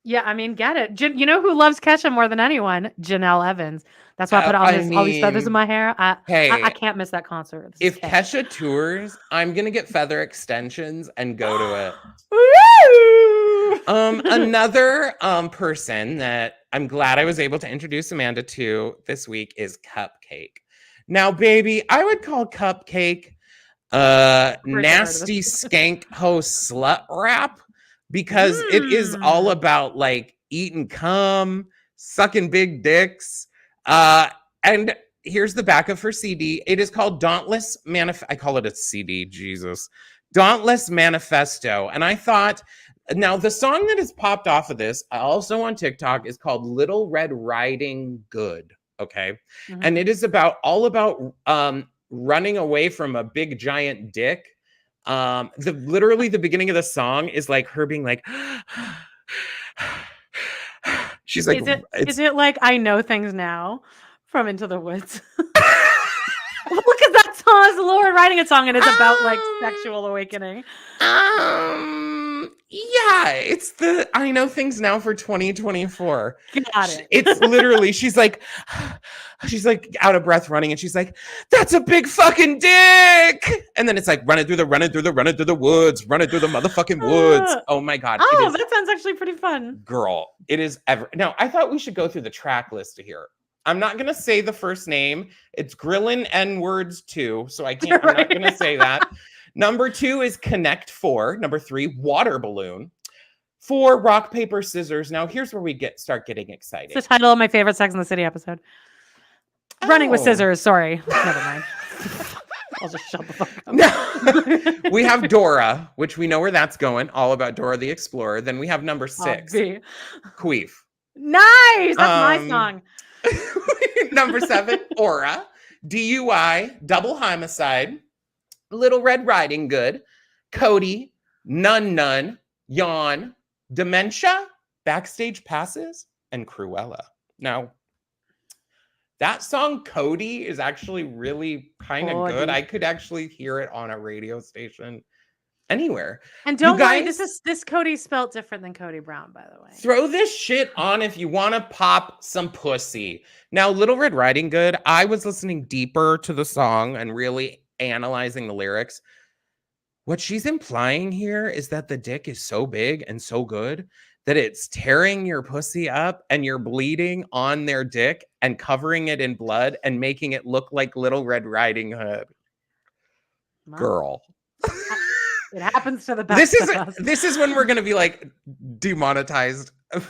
Yeah, I mean, get it. You know who loves Kesha more than anyone? Janelle Evans. That's why I put all these feathers in my hair. I can't miss that concert. If Kesha tours, I'm gonna get feather extensions and go to it. Another person that I'm glad I was able to introduce Amanda to this week is Cupcake. Now, baby, I would call Cupcake nasty skank host slut rap, because it is all about like eating cum, sucking big dicks. And here's the back of her CD. It is called Dauntless Manifesto. I call it a CD, Jesus. Dauntless Manifesto. And I thought, now the song that has popped off of this, also on TikTok, is called Little Red Riding Good. Okay. Mm-hmm. And it is all about running away from a big giant dick. Literally the beginning of the song is like her being like, she's like, is it like I Know Things Now from Into the Woods? Because that song is Lord writing a song and it's about like sexual awakening. Yeah, it's the I Know Things Now for 2024. Got it. It's literally she's like out of breath running and she's like, that's a big fucking dick. And then it's like running through the woods, running through the motherfucking woods. Oh my God. Oh, that sounds actually pretty fun. Girl, it is ever. Now, I thought we should go through the track list here. I'm not going to say the first name. It's Grillin' N-Words 2, so I'm not going to say that. Number 2 is Connect 4. Number 3, Water Balloon. 4, Rock, Paper, Scissors. Now, here's where we start getting excited. It's the title of my favorite Sex and the City episode. Running with Scissors. Sorry. Never mind. I'll just shut the fuck up. We have Dora, which we know where that's going. All about Dora the Explorer. Then we have number 6, Queef. Nice. That's my song. Number 7, Aura. DUI, Double Homicide. Little Red Riding Hood. Cody. Nun. Yawn. Dementia. Backstage Passes. And Cruella. Now, that song, Cody, is actually really kind of good. I could actually hear it on a radio station anywhere. And don't worry, this Cody spelled different than Cody Brown, by the way. Throw this shit on if you want to pop some pussy. Now, Little Red Riding Hood, I was listening deeper to the song and really analyzing the lyrics. What she's implying here is that the dick is so big and so good that it's tearing your pussy up and you're bleeding on their dick and covering it in blood and making it look like Little Red Riding Hood. Wow. Girl. It happens to the best of us. This is when we're going to be like demonetized. I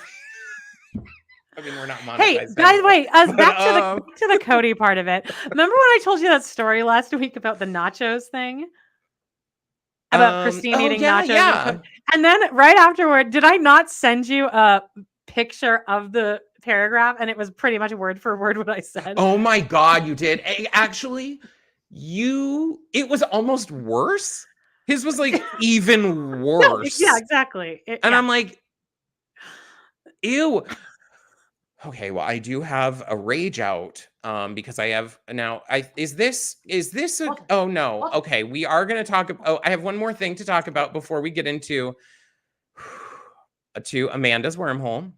mean, we're not monetized. Hey, by the way, back to the Cody part of it. Remember when I told you that story last week about the nachos thing? About Christine eating nachos? Yeah. And then right afterward, did I not send you a picture of the paragraph? And it was pretty much word for word what I said. Oh my God, you did. Actually, it was almost worse. His was like even worse. No, yeah, exactly. I'm like, ew. Okay, well, I do have a rage out because I have now. Is this oh no. Okay, we are going to talk. I have one more thing to talk about before we get into to Amanda's wormhole.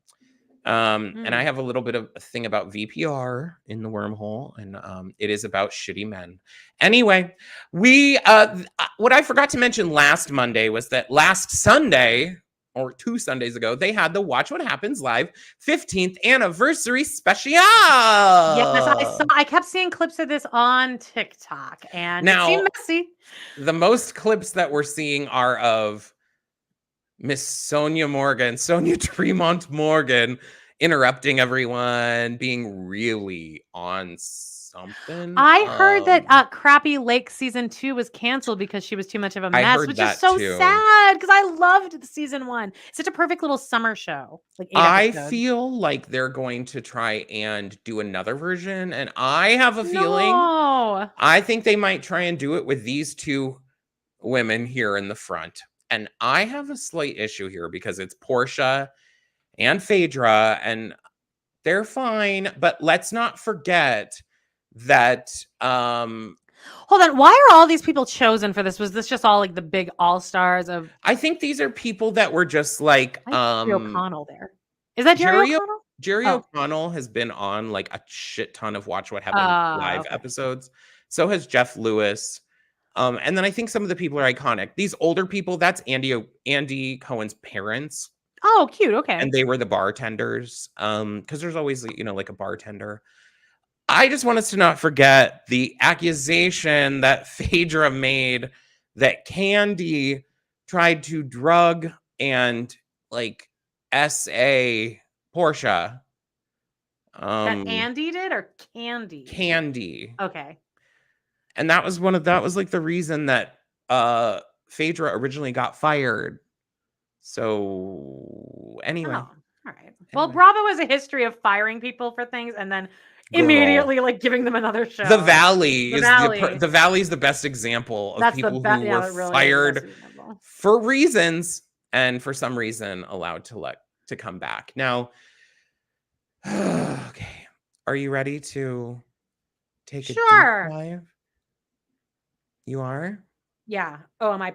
And I have a little bit of a thing about VPR in the wormhole, and it is about shitty men. Anyway, what I forgot to mention last Monday was that last Sunday, or 2 Sundays ago, they had the Watch What Happens Live 15th anniversary special. Yes, I kept seeing clips of this on TikTok, and it seemed messy. The most clips that we're seeing are of Miss Sonia Tremont Morgan interrupting everyone, being really on something. I heard that Crappy Lake season 2 was canceled because she was too much of a mess, which is so sad because I loved the season 1. Such a perfect little summer show. Like 8 episodes. I feel like they're going to try and do another version, and I have a feeling I think they might try and do it with these 2 women here in the front. And I have a slight issue here because it's Portia and Phaedra, and they're fine. But let's not forget that. Hold on. Why are all these people chosen for this? Was this just all like the big all-stars of? I think these are people that were just like Jerry O'Connell there. Is that Jerry O'Connell? Jerry O'Connell has been on like a shit ton of Watch What Happens Live episodes. So has Jeff Lewis. And then I think some of the people are iconic. These older people, that's Andy Cohen's parents. Oh, cute. Okay. And they were the bartenders. Because there's always, like a bartender. I just want us to not forget the accusation that Phaedra made that Candy tried to drug and like SA Portia. That Andy did or Candy? Candy. Okay. And that was like the reason that Phaedra originally got fired. So anyway. Oh, all right. Well, Bravo has a history of firing people for things and then immediately like giving them another show. The Valley is the best example of people who were fired for reasons and for some reason allowed to come back. Now, okay. Are you ready to take a deep dive? You are? Yeah. Oh, am I?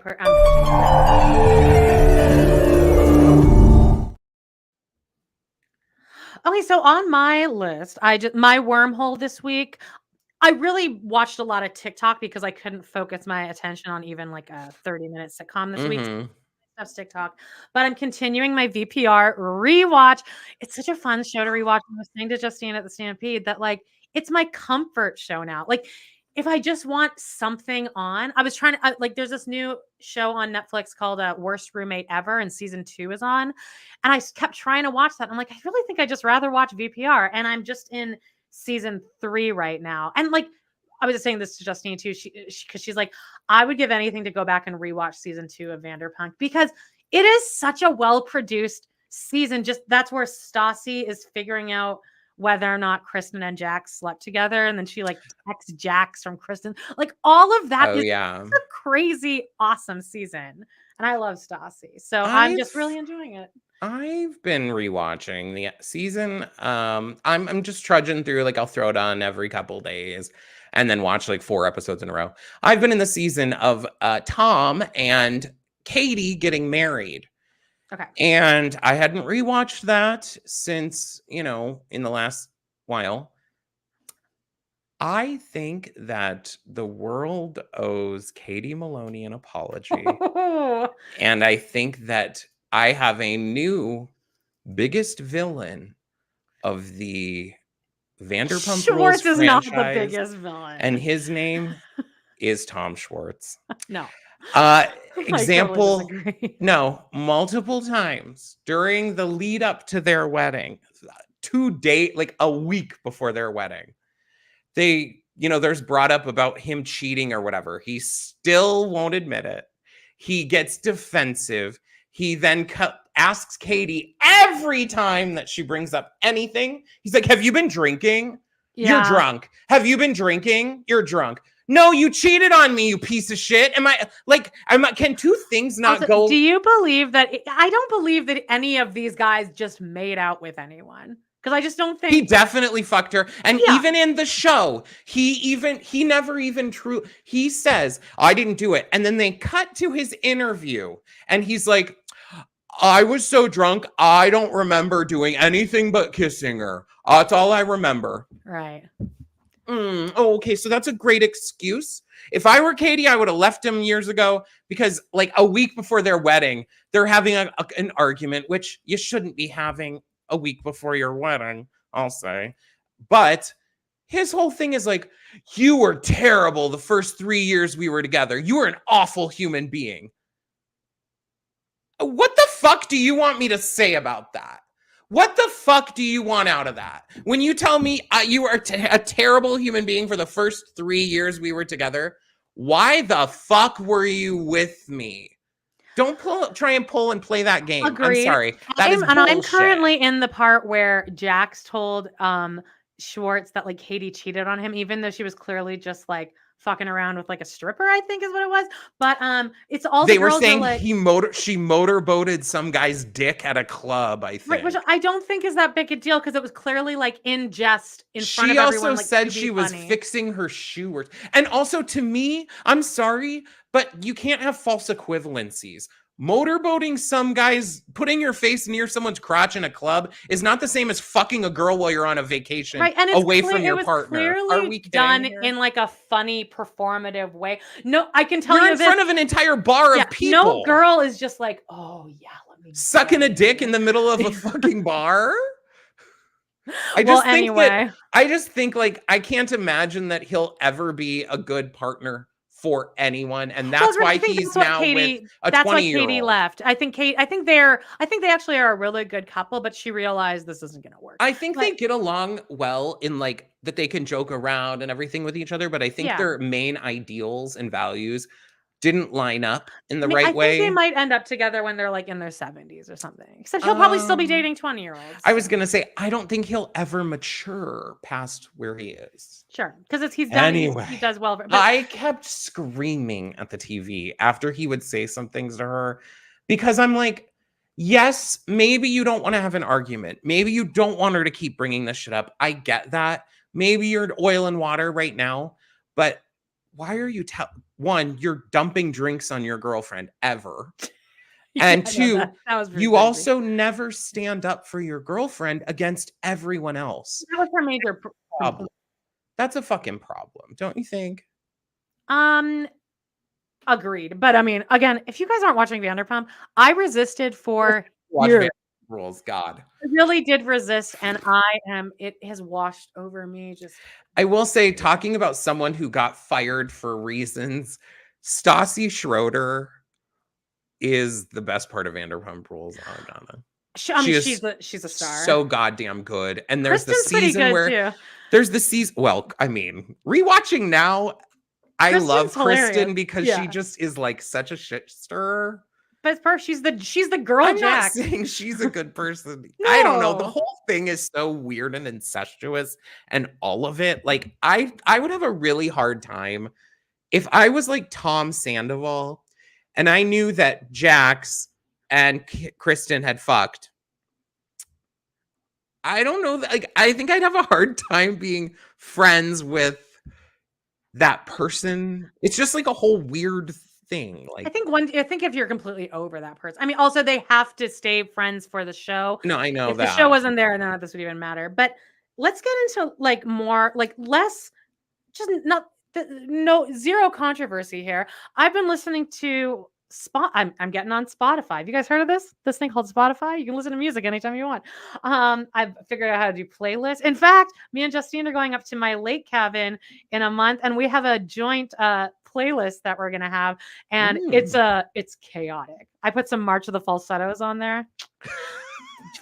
Okay, so on my list, my wormhole this week. I really watched a lot of TikTok because I couldn't focus my attention on even like a 30-minute sitcom this week. Mm-hmm. Stuff's TikTok, but I'm continuing my VPR rewatch. It's such a fun show to rewatch. I was saying to Justine at the Stampede that like it's my comfort show now. Like if I just want something on, I was trying to like. There's this new show on Netflix called "Worst Roommate Ever," and season 2 is on, and I kept trying to watch that. I'm like, I really think I just rather watch VPR, and I'm just in season 3 right now, and like. I was just saying this to Justine too. Because she's like, I would give anything to go back and rewatch season 2 of Vanderpump because it is such a well-produced season. Just that's where Stassi is figuring out whether or not Kristen and Jax slept together. And then she like texts Jax from Kristen. Like all of that Oh is yeah. a crazy, awesome season. And I love Stassi. So I'm just really enjoying it. I've been rewatching the season. I'm just trudging through, like I'll throw it on every couple days and then watch like 4 episodes in a row. I've been in the season of Tom and Katie getting married. Okay. And I hadn't rewatched that since, in the last while. I think that the world owes Katie Maloney an apology. And I think that I have a new biggest villain of the Vanderpump Schwartz Rules is not the franchise, biggest villain. and his name is Tom Schwartz. No. Example, totally no, multiple times during the lead up to their wedding, like a week before their wedding, there's brought up about him cheating or whatever. He still won't admit it. He gets defensive. He then asks Katie every time that she brings up anything. He's like, have you been drinking? Yeah. You're drunk. Have you been drinking? You're drunk. No, you cheated on me, you piece of shit. Can two things not go? Do you believe that? I don't believe that any of these guys just made out with anyone. Because I just don't think he definitely fucked her. And even in the show, he never even he says, I didn't do it. And then they cut to his interview and he's like, I was so drunk, I don't remember doing anything but kissing her. That's all I remember. Right. Oh, okay. So that's a great excuse. If I were Katie, I would have left him years ago because like a week before their wedding, they're having an argument, which you shouldn't be having a week before your wedding, I'll say. But his whole thing is like, you were terrible the first 3 years we were together. You were an awful human being. What the fuck do you want me to say about that? What the fuck do you want out of that? When you tell me you were a terrible human being for the first 3 years we were together, why the fuck were you with me? Don't try and pull and play that game. Agreed. I'm sorry. That is bullshit. And I'm currently in the part where Jax told Schwartz that like Katie cheated on him, even though she was clearly just like fucking around with like a stripper, I think is what it was. But it's all they were saying like, she motorboated some guy's dick at a club, I think. Right, which I don't think is that big a deal because it was clearly like in jest in front of everyone. She also said she was fixing her shoe. And also to me, I'm sorry, but you can't have false equivalencies. Motorboating some guys, putting your face near someone's crotch in a club is not the same as fucking a girl while you're on a vacation away from your partner. Are we done in like a funny, performative way? No, I can tell you're in front of an entire bar of people. No girl is just like, oh yeah, let me sucking a dick in the middle of a fucking bar. I just think like I can't imagine that he'll ever be a good partner for anyone, and that's why he's now with a 20-year-old. That's why Katie left. I think they actually are a really good couple, but she realized this isn't going to work. I think they get along well in like that they can joke around and everything with each other, but I think their main ideals and values didn't line up in the right way. I think they might end up together when they're like in their 70s or something. Except he'll probably still be dating 20-year-olds. I was going to say, I don't think he'll ever mature past where he is. Sure. Because he's done. Anyway, he does well. But I kept screaming at the TV after he would say some things to her because I'm like, yes, maybe you don't want to have an argument. Maybe you don't want her to keep bringing this shit up. I get that. Maybe you're oil and water right now, but why are you one, you're dumping drinks on your girlfriend ever. Yeah, And I know two, that was pretty you crazy. also never stand up for your girlfriend against everyone else. That was her major Problem. That's a fucking problem, don't you think? Agreed. But I mean, again, if you guys aren't watching Vanderpump, I resisted for Watch years. Vanderpump Rules, God. I really did resist, and it has washed over me. Just I will say, talking about someone who got fired for reasons, Stassi Schroeder is the best part of Vanderpump Rules. Ariana. she's a star. So goddamn good. And there's Kristen's the pretty season good where too. there's the season. Well, I mean, rewatching now, I love Kristen's Kristen because Yeah. she just is like such a shit stirrer. But it's perfect. She's the girl I'm Jack. not saying she's a good person. I don't know. The No. whole thing is so weird and incestuous, and all of it. Like, I would have a really hard time if I was like Tom Sandoval and I knew that Jax and Kristen had fucked. I don't know. Like, I think I'd have a hard time being friends with that person. It's just like a whole weird thing. Like, I think if you're completely over that person, I mean, also they have to stay friends for the show. no, I know If that the show wasn't there, none of this would even matter. But let's get into like more, like less, just not zero controversy here. I've been listening to I'm getting on Spotify. Have you guys heard of this thing called Spotify? You can listen to music anytime you want. I've figured out how to do playlists. In fact, me and Justine are going up to my lake cabin in a month, and we have a joint playlist that we're gonna have, and it's chaotic. I put some March of the Falsettos on there.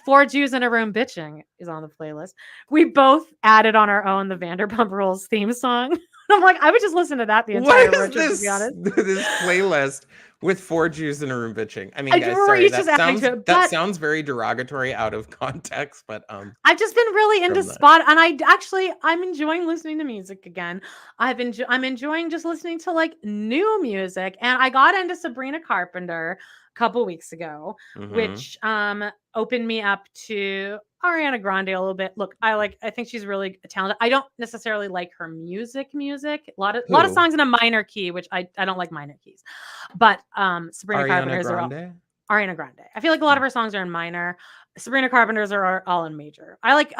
4 Jews in a Room Bitching is on the playlist. We both added on our own the Vanderpump Rules theme song. I'm like, I would just listen to that the entire road trip, to be honest. This playlist with 4 Jews in a room bitching. I mean, I guys, remember sorry, each just adding to it, that but sounds very derogatory out of context, but I've just been really into from that. Spot, and I'm enjoying listening to music again. I'm enjoying just listening to like new music, and I got into Sabrina Carpenter a couple weeks ago, which opened me up to Ariana Grande a little bit. Look, I think she's really talented. I don't necessarily like her music. A lot of songs in a minor key, which I don't like minor keys. But Sabrina Carpenter's Ariana Grande. I feel like a lot of her songs are in minor. Sabrina Carpenter's are all in major. I like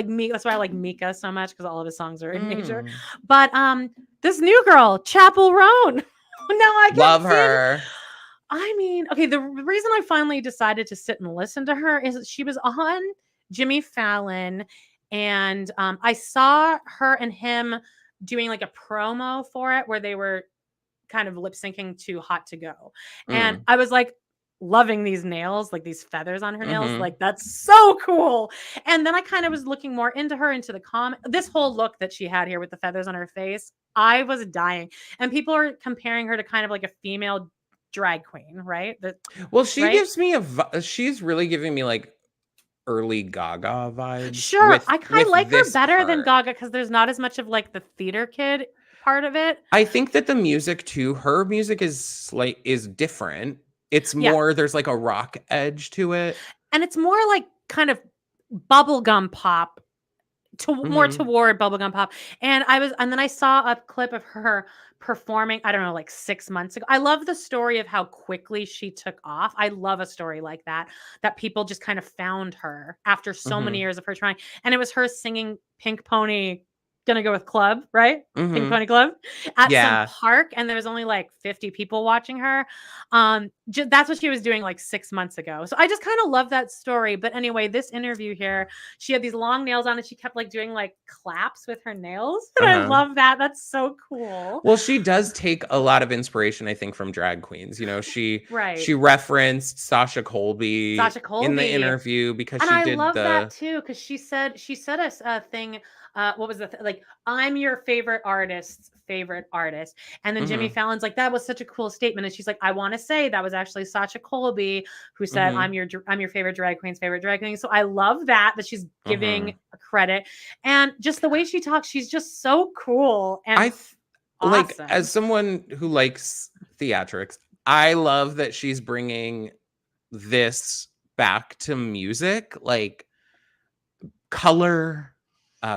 me. That's why I like Mika so much, because all of his songs are in major. But this new girl, Chappell Roan. Now I love her. I mean, okay, the reason I finally decided to sit and listen to her is that she was on Jimmy Fallon, and I saw her and him doing like a promo for it where they were kind of lip syncing to Hot to Go. And I was like loving these nails, like these feathers on her nails. Like, that's so cool. And then I kind of was looking more into her, into the this whole look that she had here with the feathers on her face. I was dying. And people are comparing her to kind of like a female drag queen, right? Well, she gives me she's really giving me like early Gaga vibes. Sure, I kind of like her better than Gaga because there's not as much of like the theater kid part of it. I think that the music too, her music is different. It's more, there's like a rock edge to it. And it's more like kind of bubblegum pop. More toward bubblegum pop. And then I saw a clip of her performing, I don't know, like 6 months ago. I love the story of how quickly she took off. I love a story like that people just kind of found her after so many years of her trying. And it was her singing Pink Pony, gonna go with Club, right? Pink Pony Club at some park, and there was only like 50 people watching her. That's what she was doing like 6 months ago. So I just kind of love that story. But anyway, this interview here, she had these long nails on, and she kept like doing like claps with her nails. And I love that. That's so cool. Well, she does take a lot of inspiration, I think, from drag queens. You know, she referenced Sasha Colby in the interview because I love that too, because she said a thing. What was like, I'm your favorite artist's favorite artist. And then Jimmy Fallon's like, that was such a cool statement. And she's like, I want to say that was actually Sasha Colby who said, I'm your favorite drag queen's favorite drag queen. So I love that she's giving credit. And just the way she talks, she's just so cool. And awesome. Like, as someone who likes theatrics, I love that she's bringing this back to music, like color,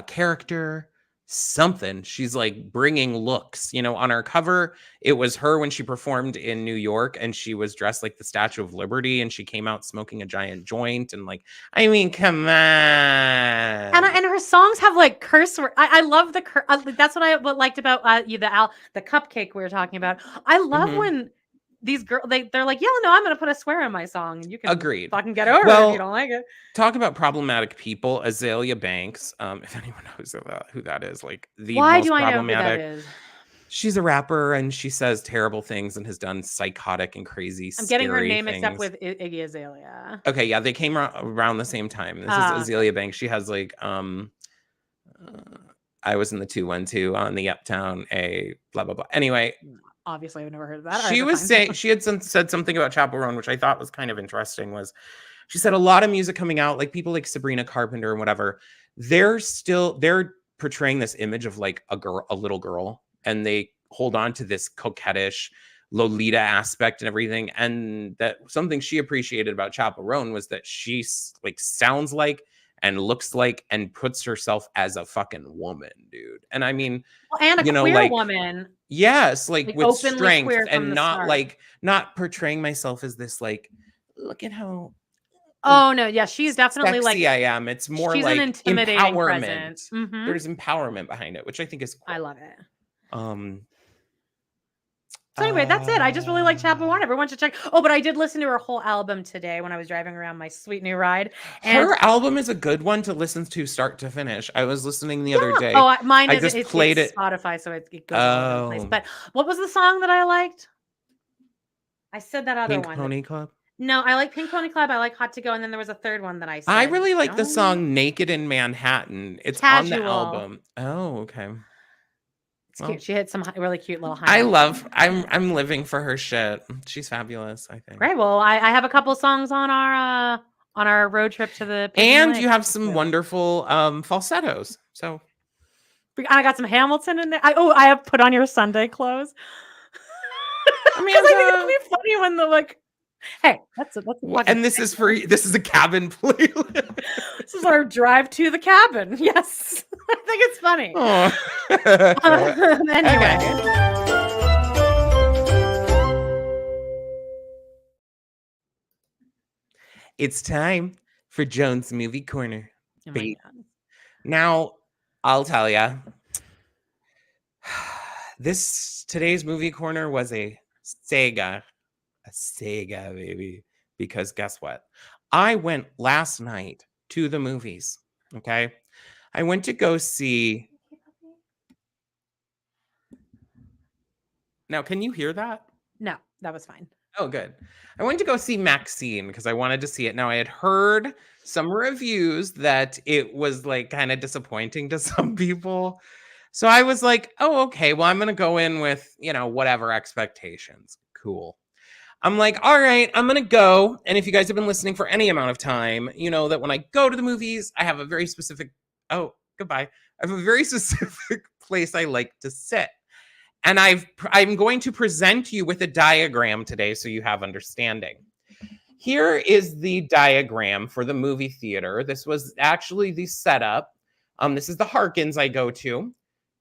character, something. She's like bringing looks, you know, on our cover. It was her when she performed in New York and she was dressed like the Statue of Liberty and she came out smoking a giant joint. And like, I mean, come on. And her songs have like curse word. I love the that's what I liked about the Cupcake we were talking about. I love when these girls they're like, yeah, no, I'm gonna put a swear in my song, and you can Agreed. fucking get over it if you don't like it. Talk about problematic people. Azalea Banks. If anyone knows who that is, like the Why most do I know problematic. who that is? She's a rapper and she says terrible things and has done psychotic and crazy. I'm getting her name things. Except with Iggy Azalea. Okay, yeah, they came around the same time. This is Azalea Banks. She has like I was in the 212 on the Uptown A blah blah blah. Anyway, obviously I've never heard of that. She was saying she had said something about Chappell Roan, which I thought was kind of interesting. Was she said a lot of music coming out, like people like Sabrina Carpenter and whatever, they're portraying this image of like a little girl, and they hold on to this coquettish Lolita aspect and everything. And that something she appreciated about Chappell Roan was that she like sounds like and looks like and puts herself as a fucking woman, dude. And I mean, and a queer woman. Yes, like with strength and not portraying myself as this like, look at how. Oh no, yeah, she's definitely sexy like I am. It's more she's like an intimidating empowerment. Mm-hmm. There's empowerment behind it, which I think is cool. I love it. So anyway, that's it. I just really like Chappell Roan. Everyone should check. Oh, but I did listen to her whole album today when I was driving around my sweet new ride. And her album is a good one to listen to start to finish. I was listening the other day. Oh, mine is just played it Spotify, so it goes all over the place. But what was the song that I liked? I said that other Pink one. Pony Club? No, I like Pink Pony Club. I like Hot to Go. And then there was a third one that I said. I really like the song Naked in Manhattan. It's Casual. on the album. Oh, okay. It's cute. She had some really cute little highlights. I'm living for her shit. She's fabulous, I think. Great. Well, I have a couple songs on our road trip to the and you have some wonderful falsettos. So I got some Hamilton in there. I have Put On Your Sunday Clothes. I mean, I think it'll be funny when the like. Hey, that's and this is a cabin playlist. This is our drive to the cabin. Yes, I think it's funny. Anyway, it's time for Joan's Movie Corner. Now, I'll tell ya, today's movie corner was a Sega, baby, because guess what? I went last night to the movies. Okay, I went to go see. Now, can you hear that? No, that was fine. Oh, good. I went to go see Maxxxiine because I wanted to see it. Now, I had heard some reviews that it was like kind of disappointing to some people. So I was like, oh, okay, well, I'm going to go in with, whatever expectations. Cool. I'm like, all right, I'm going to go. And if you guys have been listening for any amount of time, you know that when I go to the movies, I have a very specific, goodbye. I have a very specific place I like to sit. And I'm going to present you with a diagram today so you have understanding. Here is the diagram for the movie theater. This was actually the setup. This is the Harkins I go to,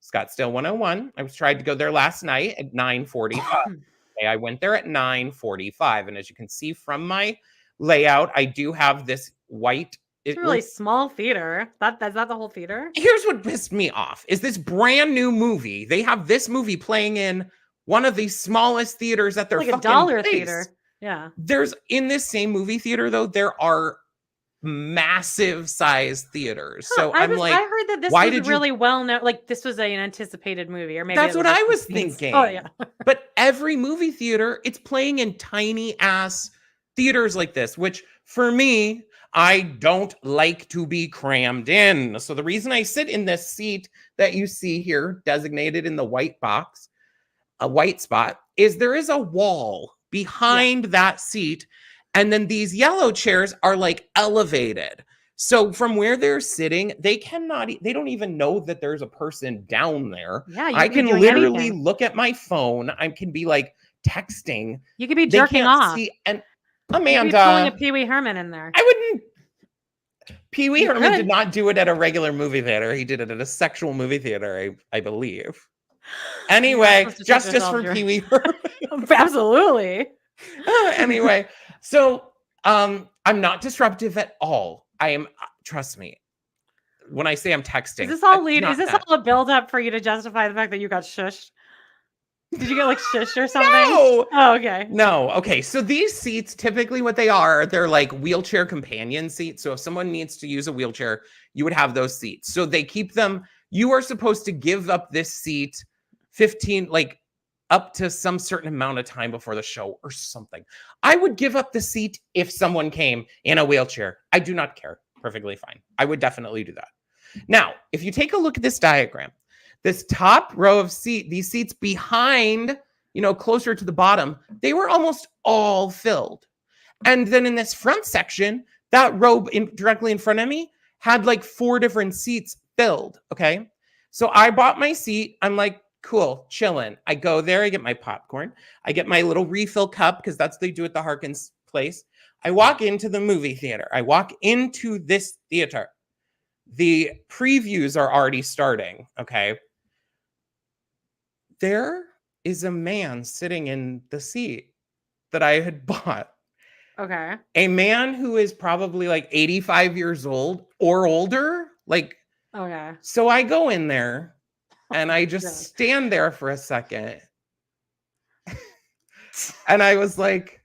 Scottsdale 101. I was tried to go there last night at 9:45. Okay, I went there at 9:45. And as you can see from my layout, I do have this white. It's a really small theater. Is that the whole theater? Here's what pissed me off is this brand new movie. They have this movie playing in one of the smallest theaters at their like fucking a dollar place. Theater. Yeah. There's in this same movie theater though, there are massive size theaters. So I heard that this was really well known. Like this was an anticipated movie, or maybe that's what I was thinking. Oh yeah. But every movie theater, it's playing in tiny ass theaters like this, which for me, I don't like to be crammed in. So the reason I sit in this seat that you see here, designated in the white box, a white spot, is there is a wall behind that seat. And then these yellow chairs are like elevated. So from where they're sitting, they don't even know that there's a person down there. Yeah, I can literally look at my phone. I can be like texting. You could be jerking off. And Amanda, pulling a Pee Wee Herman in there. I wouldn't. Pee Wee You Herman could. did not do it at a regular movie theater. He did it at a sexual movie theater, I believe. Anyway, justice for Pee Wee Herman. Absolutely. Anyway, so I'm not disruptive at all. I am, trust me. When I say I'm texting, Is this all a build up for you to justify the fact that you got shushed? Did you get like shushed or something? No. Oh, okay. No. Okay. So these seats, typically what they are, they're like wheelchair companion seats. So if someone needs to use a wheelchair, you would have those seats. So they keep them, you are supposed to give up this seat 15, like up to some certain amount of time before the show or something. I would give up the seat if someone came in a wheelchair. I do not care. Perfectly fine. I would definitely do that. Now, if you take a look at this diagram, this top row of these seats behind, closer to the bottom, they were almost all filled. And then in this front section, that row directly in front of me had like 4 different seats filled. Okay. So I bought my seat. I'm like, cool, chilling. I go there. I get my popcorn. I get my little refill cup because that's what they do at the Harkins place. I walk into the movie theater. I walk into this theater. The previews are already starting. Okay. There is a man sitting in the seat that I had bought. Okay. A man who is probably like 85 years old or older. Like, okay. So I go in there and I just stand there for a second. And I was like,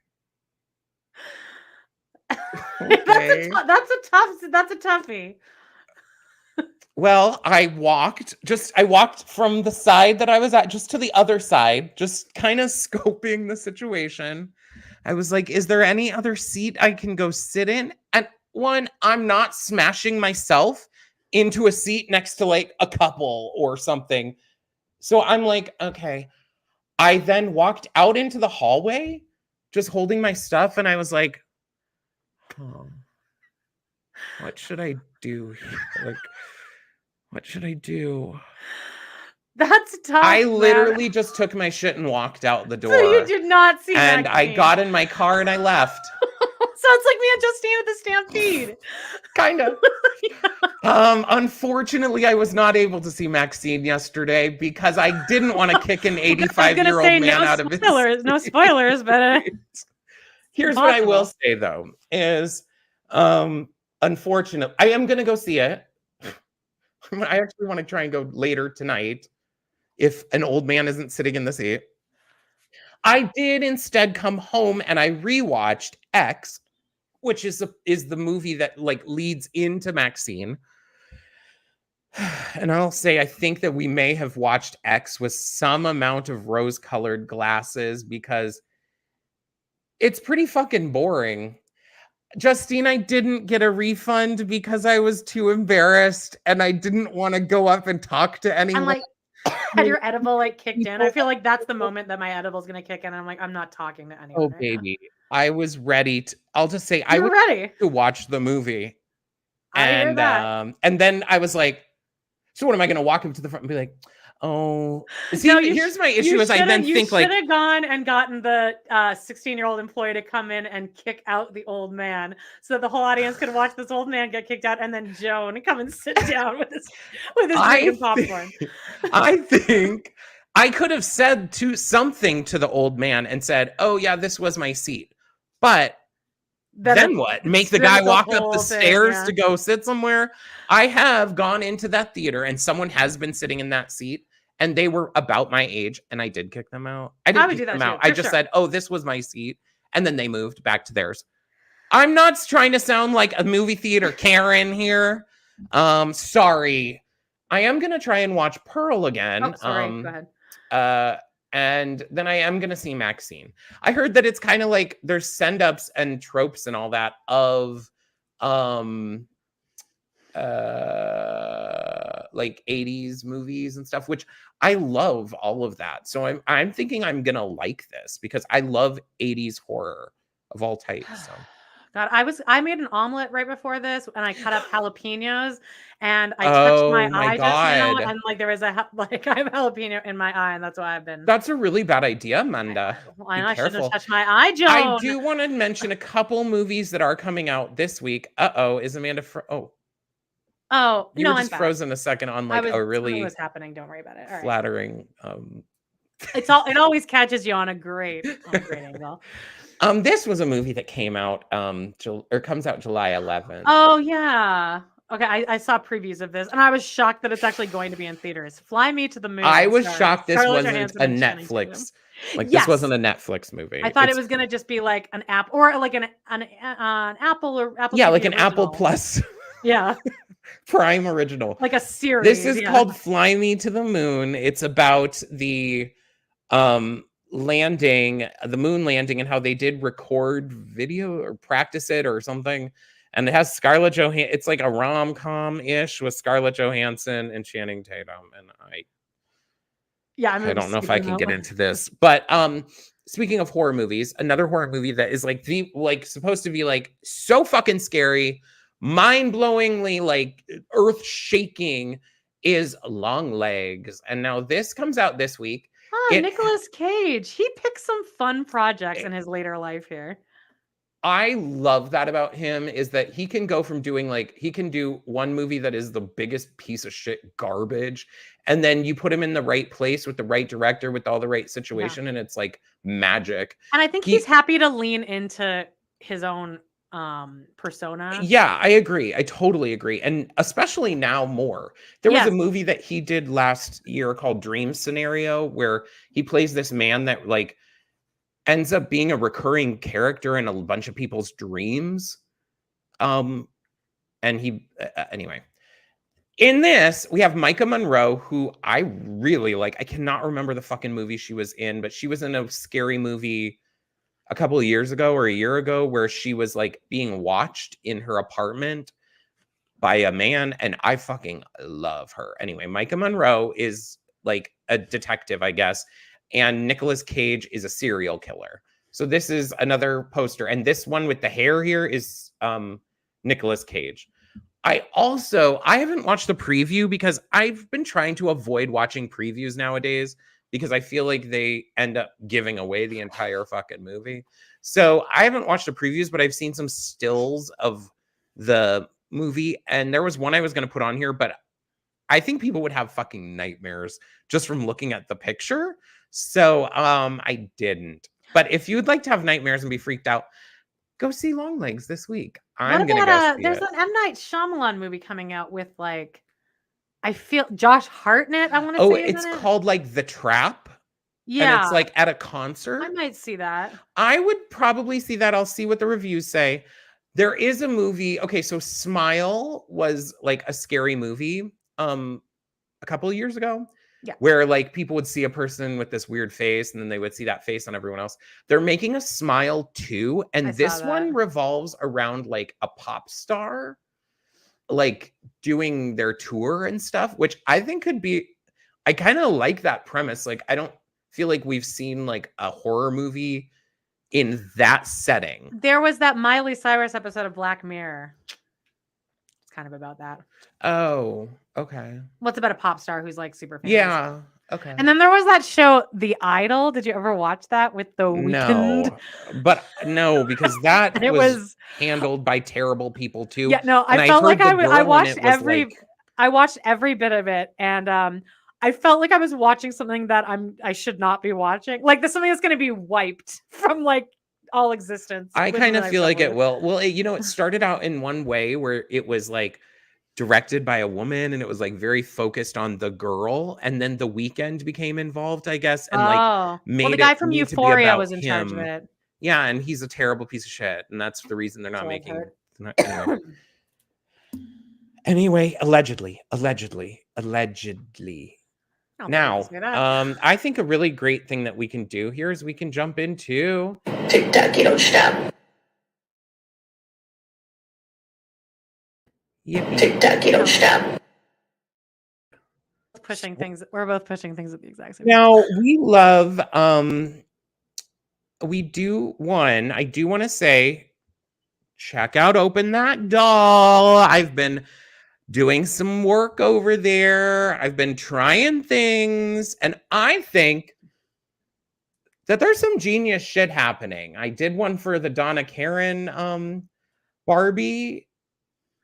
okay. That's a toughie. Well, I walked from the side that I was at just to the other side, just kind of scoping the situation. I was like, is there any other seat I can go sit in? And one, I'm not smashing myself into a seat next to like a couple or something. So I'm like, okay. I then walked out into the hallway, just holding my stuff. And I was like, oh, what should I do here? Like, what should I do? That's tough. I literally just took my shit and walked out the door. So you did not see And Maxxxiine. I got in my car and I left. Sounds like me and Justine at the Stampede. Kind of. Yeah. Unfortunately, I was not able to see Maxxxiine yesterday because I didn't want to kick an 85-year-old man out of his seat. No spoilers, but here's what I will say though is unfortunate. I am going to go see it. I actually want to try and go later tonight if an old man isn't sitting in the seat. I did instead come home and I rewatched X, which is the movie that like leads into Maxxxiine. And I'll say I think that we may have watched X with some amount of rose-colored glasses because it's pretty fucking boring. Justine, I didn't get a refund because I was too embarrassed and I didn't want to go up and talk to anyone. I'm like, had your edible like kicked in? I feel like that's the moment that my edible is going to kick in. And I'm like, I'm not talking to anyone. Oh, baby. I was ready to, I'll just say, I was ready to watch the movie. And then I was like, so what am I going to walk up to the front and be like, oh, see, here's my issue is I then think like, you should have gone and gotten the 16-year-old employee to come in and kick out the old man so that the whole audience could watch this old man get kicked out and then Joan come and sit down with his drink and popcorn. I think I could have said something to the old man and said, oh yeah, this was my seat. But then what? Make the guy walk up the stairs to go sit somewhere? I have gone into that theater and someone has been sitting in that seat and they were about my age and I did kick them out. I didn't kick them out. I just said, oh, this was my seat. And then they moved back to theirs. I'm not trying to sound like a movie theater Karen here. Sorry. I am going to try and watch Pearl again. Oh, sorry. Go ahead. And then I am going to see Maxxxiine. I heard that it's kind of like there's send-ups and tropes and all that of like 80s movies and stuff, which I love all of that. So I'm thinking I'm going to like this because I love 80s horror of all types. So. God, I made an omelet right before this and I cut up jalapenos and I touched my eye just now and like there was I have jalapeno in my eye and that's why I've been. That's a really bad idea, Amanda. I shouldn't have touched my eye, Joan. I do want to mention a couple movies that are coming out this week. Is Amanda? Oh, Oh, You no, were I'm just back. frozen a second on like a something really was happening. Don't worry about it. All right. flattering. It always catches you on a great angle. This was a movie that came out comes out July 11th. Oh yeah. Okay, I saw previews of this and I was shocked that it's actually going to be in theaters. Fly Me to the Moon. I was stars shocked this Scarlett wasn't Johansson a and Channing Tatum. Netflix. Like this Yes. wasn't a Netflix movie. I thought it was gonna just be like an app or like an Apple or Apple. Yeah, TV like an original. Apple Plus. Yeah. Prime original. Like a series. This is called Fly Me to the Moon. It's about the landing, the moon landing, and how they did record video or practice it or something. And it has Scarlett Johansson. It's like a rom-com-ish with Scarlett Johansson and Channing Tatum. And I don't know if I can get into this. But speaking of horror movies, another horror movie that is like supposed to be like so fucking scary, mind-blowingly like earth-shaking is Long Legs. And now this comes out this week. Nicolas Cage. He picked some fun projects in his later life here. I love that about him is that he can go from doing he can do one movie that is the biggest piece of shit garbage, and then you put him in the right place with the right director with all the right situation, and it's like magic. And I think he's happy to lean into his own persona. Yeah, I agree. I totally agree. And especially now more. There was a movie that he did last year called Dream Scenario where he plays this man that ends up being a recurring character in a bunch of people's dreams. And he anyway. In this, we have Micah Monroe, who I really like. I cannot remember the fucking movie she was in, but she was in a scary movie a couple of years ago or a year ago where she was like being watched in her apartment by a man, and I fucking love her. Anyway, Micah Monroe is like a detective, I guess, and Nicolas Cage is a serial killer. So this is another poster, and this one with the hair here is Nicolas Cage. I haven't watched the preview because I've been trying to avoid watching previews nowadays because I feel like they end up giving away the entire fucking movie. So I haven't watched the previews, but I've seen some stills of the movie. And there was one I was going to put on here, but I think people would have fucking nightmares just from looking at the picture. So I didn't. But if you'd like to have nightmares and be freaked out, go see Long Legs this week. I'm going to go see there's an M. Night Shyamalan movie coming out with I feel Josh Hartnett. I want to say it's called like The Trap. Yeah. And it's like at a concert. I might see that. I would probably see that. I'll see what the reviews say. There is a movie. Okay, so Smile was like a scary movie a couple of years ago. Yeah. Where like people would see a person with this weird face and then they would see that face on everyone else. They're making a Smile 2, and this one revolves around like a pop star like doing their tour and stuff, which I think could be, I kind of like that premise. Like, I don't feel like we've seen like a horror movie in that setting. There was that Miley Cyrus episode of Black Mirror. It's kind of about that. Oh, okay. What's about a pop star who's like super famous? Yeah. Okay. And then there was that show, The Idol. Did you ever watch that with The Weeknd? No, because that was handled by terrible people too. Yeah, no, I felt like I watched I watched every bit of it, and I felt like I was watching something that I should not be watching. Like there's something that's going to be wiped from like all existence. I kind of feel like it will. Well, it started out in one way where it was like directed by a woman and it was like very focused on the girl, and then The Weeknd became involved, I guess, and like made the guy from Euphoria was in charge of it. Yeah, and he's a terrible piece of shit, and that's the reason they're not making. Anyway, allegedly. Now, I think a really great thing that we can do here is we can jump into TikTok, you don't stop. Yippee. TikTok, you don't stop. Pushing things. We're both pushing things at the exact same time. Now, we love, I do want to say, check out Open That Doll. I've been doing some work over there. I've been trying things, and I think that there's some genius shit happening. I did one for the Donna Karan Barbie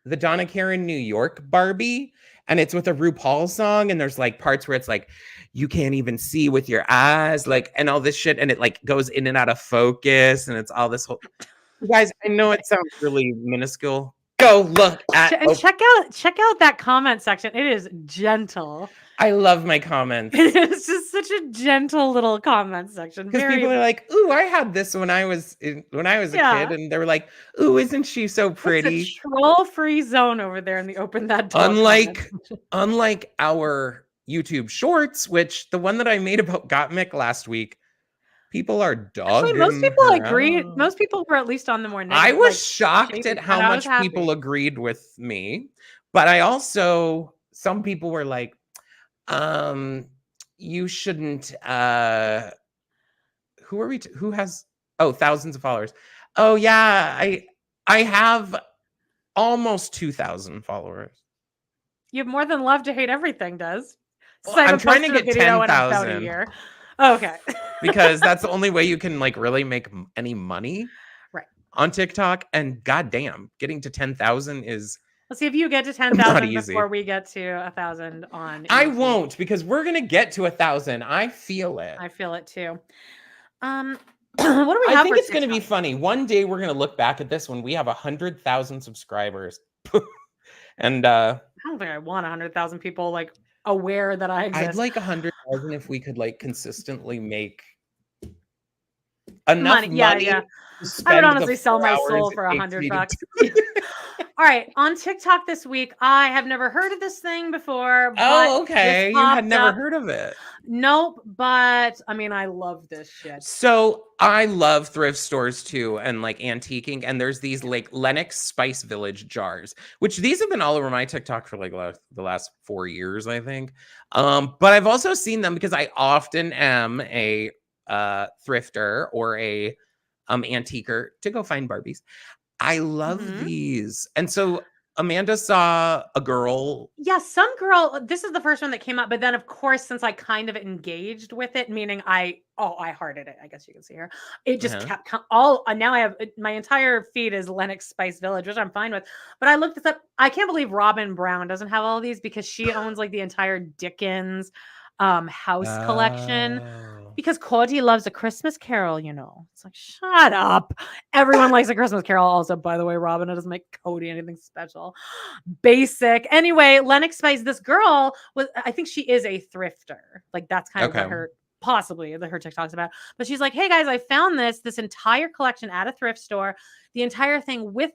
the Donna Karen New York Barbie, and it's with a RuPaul song, and there's like parts where it's like you can't even see with your eyes, like, and all this shit, and it like goes in and out of focus, and it's all this whole. You guys, I know it sounds really minuscule. Go look at check out that comment section. It is gentle. I love my comments. It's just such a gentle little comment section. Because people are like, "Ooh, I had this when I was a kid," and they were like, "Ooh, isn't she so pretty?" It's a troll-free zone over there in the Open That Door. Unlike our YouTube Shorts, which the one that I made about Gottmik last week, people are dogging. Actually, most people agreed. Most people were at least on the more negative. I was shocked at how much people agreed with me, but I also, some people were like, you shouldn't, who has thousands of followers. Oh yeah, I have almost 2,000 followers. You have more than Love to Hate Everything does. Well, I'm trying to get 10,000. Okay. Because that's the only way you can like really make any money, right, on TikTok. And goddamn, getting to 10,000 is. Let's see if you get to 10,000 before we get to 1,000 on YouTube. I won't, because we're gonna get to 1,000. I feel it. I feel it too. What do we have? I think it's gonna be funny. One day we're gonna look back at this when we have 100,000 subscribers. And I don't think I want 100,000 people like aware that I exist. I'd like 100,000 if we could like consistently make enough money. Yeah. I would honestly sell my soul for $100. All right, on TikTok this week, I have never heard of this thing before. Oh, okay. You had never heard of it. Nope, but I mean, I love this shit. So I love thrift stores too, and like antiquing. And there's these like Lenox Spice Village jars, which these have been all over my TikTok for like the last 4 years, I think. But I've also seen them because I often am a thrifter or a antiquer to go find Barbies. I love these. And so Amanda saw a girl. Yeah, some girl. This is the first one that came up. But then, of course, since I kind of engaged with it, meaning I hearted it. I guess you can see her. It just kept now I have my entire feed is Lenox Spice Village, which I'm fine with. But I looked this up. I can't believe Robin Brown doesn't have all of these because she owns like the entire Dickens house collection. Because Cody loves A Christmas Carol, you know. It's like, shut up. Everyone likes A Christmas Carol. Also, by the way, Robin, it doesn't make Cody anything special. Basic. Anyway, Lenox Spice, this girl I think she is a thrifter. Like that's kind of what her TikTok's about. But she's like, hey guys, I found this entire collection at a thrift store. The entire thing with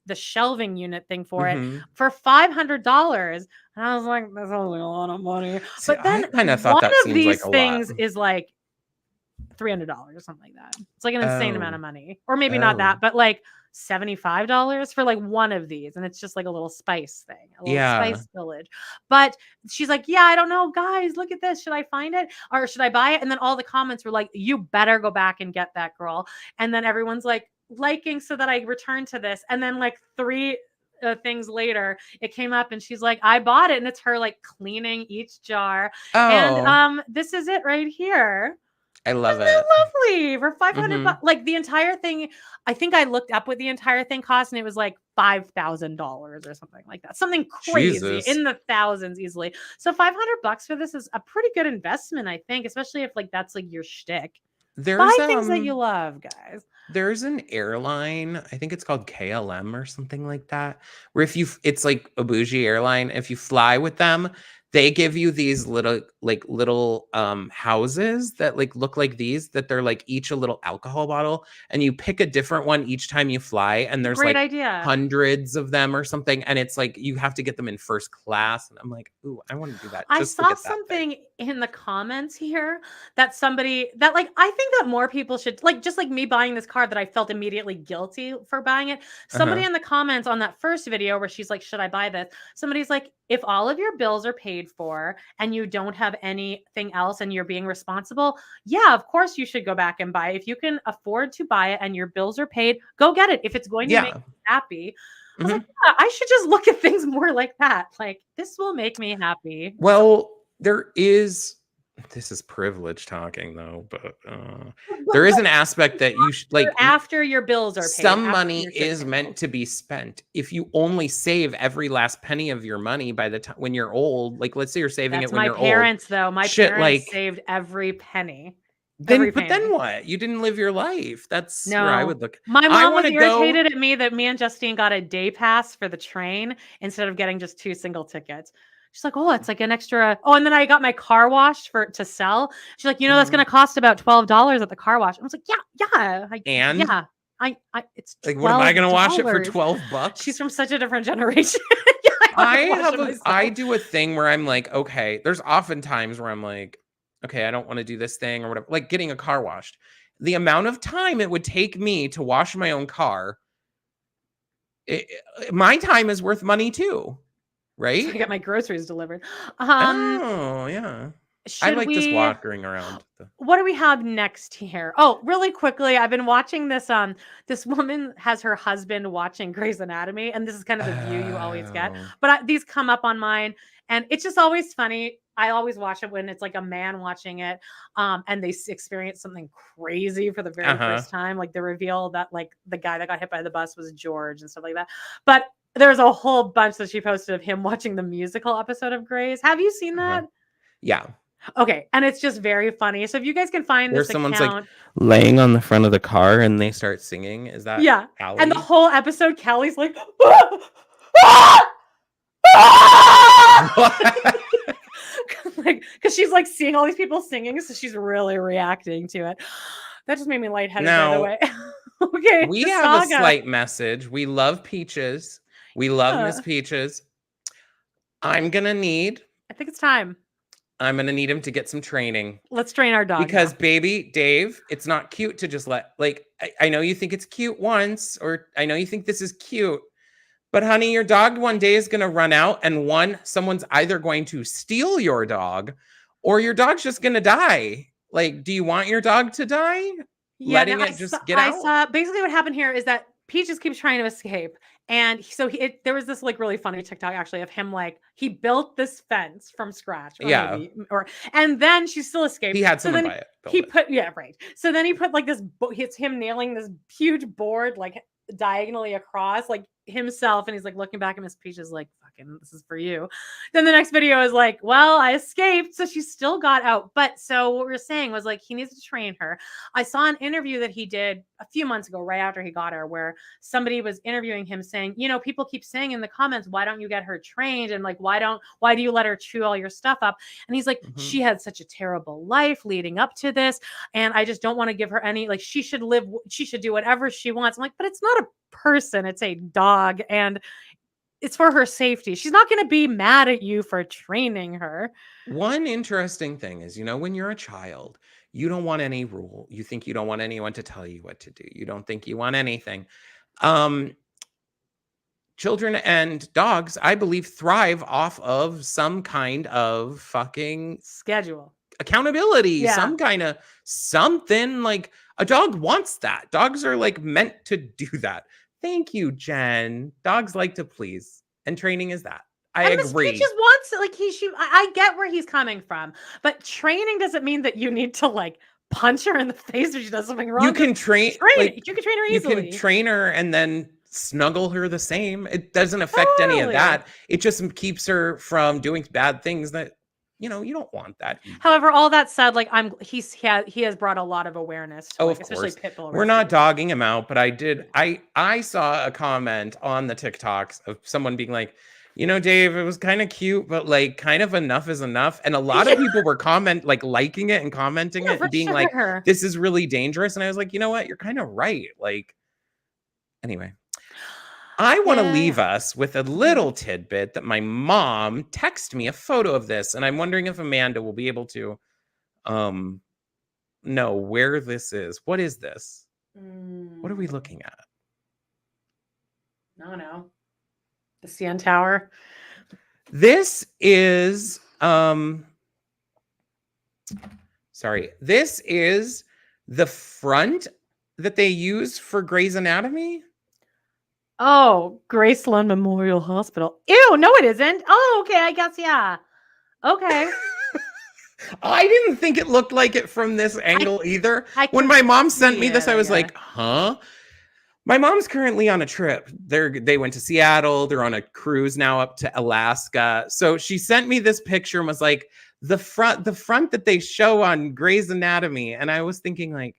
the shelving unit thing for it for $500. And I was like, that's only a lot of money. See, but then I kind of thought one of these like things is like $300 or something like that. It's like an insane amount of money. Or maybe not that, but like $75 for like one of these. And it's just like a little spice thing, a little spice village. But she's like, yeah, I don't know, guys, look at this. Should I find it or should I buy it? And then all the comments were like, you better go back and get that, girl. And then everyone's like liking so that I return to this. And then like 3 things later, it came up and she's like, I bought it. And it's her like cleaning each jar. And this is it right here. I love it. Lovely for $500. Like the entire thing, I think I looked up what the entire thing cost, and it was like $5,000 or something like that. Something crazy in the thousands easily. So $500 for this is a pretty good investment, I think, especially if like that's like your shtick. Buy things that you love, guys. There's an airline, I think it's called KLM or something like that, where it's like a bougie airline. If you fly with them, they give you these little houses that like look like these, that they're like each a little alcohol bottle, and you pick a different one each time you fly, and there's Great like idea. Hundreds of them or something, and it's like you have to get them in first class, and I'm like, ooh, I want to do that. I saw something in the comments here that somebody that like I think that more people should like, just like me buying this card that I felt immediately guilty for buying it. Somebody in the comments on that first video where she's like, should I buy this? Somebody's like, if all of your bills are paid for and you don't have anything else and you're being responsible, yeah, of course you should go back and buy it. If you can afford to buy it and your bills are paid, go get it. If it's going to make you happy. I was like, yeah, I should just look at things more like that. Like, this will make me happy. Well, there is this is privilege talking though, but there is an aspect that you should like after your bills are paid. Some money is meant to be spent. If you only save every last penny of your money by the time when you're old, like let's say you're saving it when you're old. My parents though, my parents saved every penny. Then what? You didn't live your life. That's where I would look. My mom was irritated at me that me and Justine got a day pass for the train instead of getting just 2 single tickets. She's like, oh, it's like an extra. Oh, and then I got my car washed to sell. She's like, that's going to cost about $12 at the car wash. I was like, yeah. It's like, what am I going to wash it for $12? She's from such a different generation. I do a thing where I'm like, okay, there's often times where I'm like, okay, I don't want to do this thing or whatever, like getting a car washed. The amount of time it would take me to wash my own car, my time is worth money too. Right? I got my groceries delivered. Oh, yeah. I like just wandering around. What do we have next here? Oh, really quickly, I've been watching this. This woman has her husband watching Grey's Anatomy, and this is kind of the view you always get. But these come up on mine, and it's just always funny. I always watch it when it's like a man watching it, and they experience something crazy for the very first time, like the reveal that like the guy that got hit by the bus was George and stuff like that. But there's a whole bunch that she posted of him watching the musical episode of Grey's. Have you seen that? Yeah. Okay. And it's just very funny. So if you guys can find this someone's account, like laying on the front of the car and they start singing. Is that Callie? And the whole episode, Callie's like, like, because she's like seeing all these people singing, so she's really reacting to it. That just made me lightheaded, by the way. Okay. We have a slight message. We love Peaches. We love Miss Peaches. I think it's time. I'm going to need him to get some training. Let's train our dog. Because baby Dave, it's not cute to just I know you think it's cute once, or I know you think this is cute, but honey, your dog one day is going to run out, and someone's either going to steal your dog or your dog's just going to die. Like, do you want your dog to die? Yeah, I saw basically what happened here is that Peaches keeps trying to escape. And so there was this like really funny TikTok actually of him, like he built this fence from scratch. And then she still escaped. He had someone buy it. So then he put like this, it's him nailing this huge board like diagonally across like himself. And he's like looking back at Miss Peaches like, fucking, this is for you. Then the next video is like, well, I escaped. So she still got out. But so what we were saying was like, he needs to train her. I saw an interview that he did a few months ago, right after he got her, where somebody was interviewing him saying, people keep saying in the comments, why don't you get her trained? And like, why do you let her chew all your stuff up? And he's like, she had such a terrible life leading up to this. And I just don't want to give her any, like, she should do whatever she wants. I'm like, but it's not a person, it's a dog. And it's for her safety. She's not going to be mad at you for training her. One interesting thing is, when you're a child, you don't want any rule. You think you don't want anyone to tell you what to do. You don't think you want anything. Children and dogs, I believe, thrive off of some kind of fucking schedule, accountability, some kind of something. Like a dog wants that. Dogs are like meant to do that. Thank you, Jen. Dogs like to please, and training is that. I agree. He just wants like I get where he's coming from, but training doesn't mean that you need to like punch her in the face if she does something wrong. You can train her easily. You can train her and then snuggle her the same. It doesn't affect any of that. It just keeps her from doing bad things that you don't want that. However, all that said, like he has brought a lot of awareness to, of especially course. pit bull. We're not dogging him out, but I saw a comment on the TikToks of someone being like, Dave, it was kind of cute, but like kind of enough is enough. And a lot of people were liking it and commenting it and being like, this is really dangerous. And I was like, you know what? You're kind of right. Like, anyway. I want to leave us with a little tidbit that my mom texted me a photo of this, and I'm wondering if Amanda will be able to know where this is. What is this? What are we looking at? No. The CN Tower. This is this is the front that they use for Grey's Anatomy. Oh, Graceland Memorial Hospital. Ew, no, it isn't. Oh, okay, I guess, yeah. Okay. I didn't think it looked like it from this angle either. When my mom sent me this, I was like, huh? My mom's currently on a trip. They went to Seattle. They're on a cruise now up to Alaska. So she sent me this picture and was like, the front that they show on Grey's Anatomy. And I was thinking like,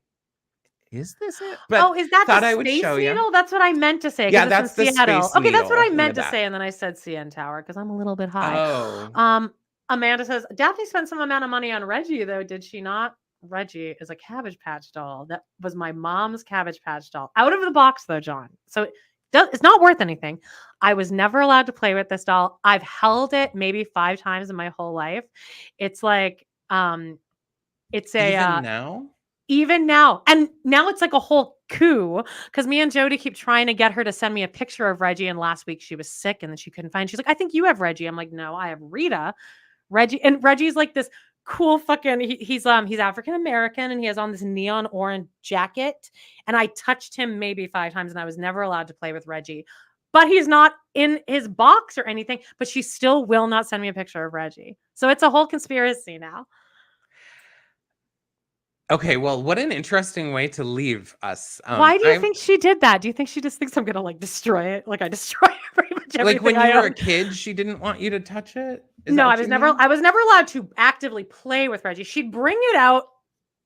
is this it? But is that the Space Needle? That's what I meant to say. Yeah, that's the Seattle. Space Okay, that's what I Needle meant to say, and then I said CN Tower because I'm a little bit high. Oh. Amanda says, Daphne spent some amount of money on Reggie, though, did she not? Reggie is a Cabbage Patch doll. That was my mom's Cabbage Patch doll. Out of the box, though, John. So it's not worth anything. I was never allowed to play with this doll. I've held it maybe 5 times in my whole life. It's like, it's a... Even now? Even now. And now it's like a whole coup because me and Jody keep trying to get her to send me a picture of Reggie. And last week she was sick and then she couldn't find. She's like, I think you have Reggie. I'm like, no, I have Rita. Reggie's like this cool fucking. He's African American and he has on this neon orange jacket. And I touched him maybe 5 times and I was never allowed to play with Reggie. But he's not in his box or anything. But she still will not send me a picture of Reggie. So it's a whole conspiracy now. Okay, well, what an interesting way to leave us. Why do you think she did that? Do you think she just thinks I'm gonna like destroy it? Like I destroy pretty much everything. Like when you were a kid, she didn't want you to touch it? No, I was never allowed to actively play with Reggie. She'd bring it out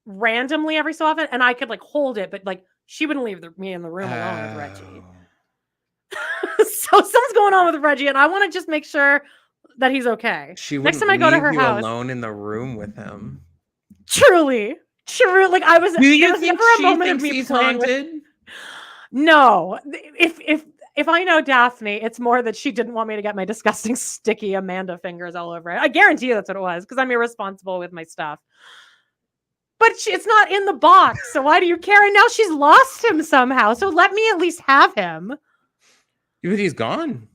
randomly every so often, and I could like hold it, but like she wouldn't leave me in the room alone with Reggie. So something's going on with Reggie, and I want to just make sure that he's okay. Next time I go to her house, alone in the room with him. Truly. True, like I was. Do you think she thinks he's haunted? No, if I know Daphne, it's more that she didn't want me to get my disgusting sticky Amanda fingers all over it. I guarantee you that's what it was because I'm irresponsible with my stuff. But it's not in the box, so why do you care? And now she's lost him somehow. So let me at least have him. But he's gone.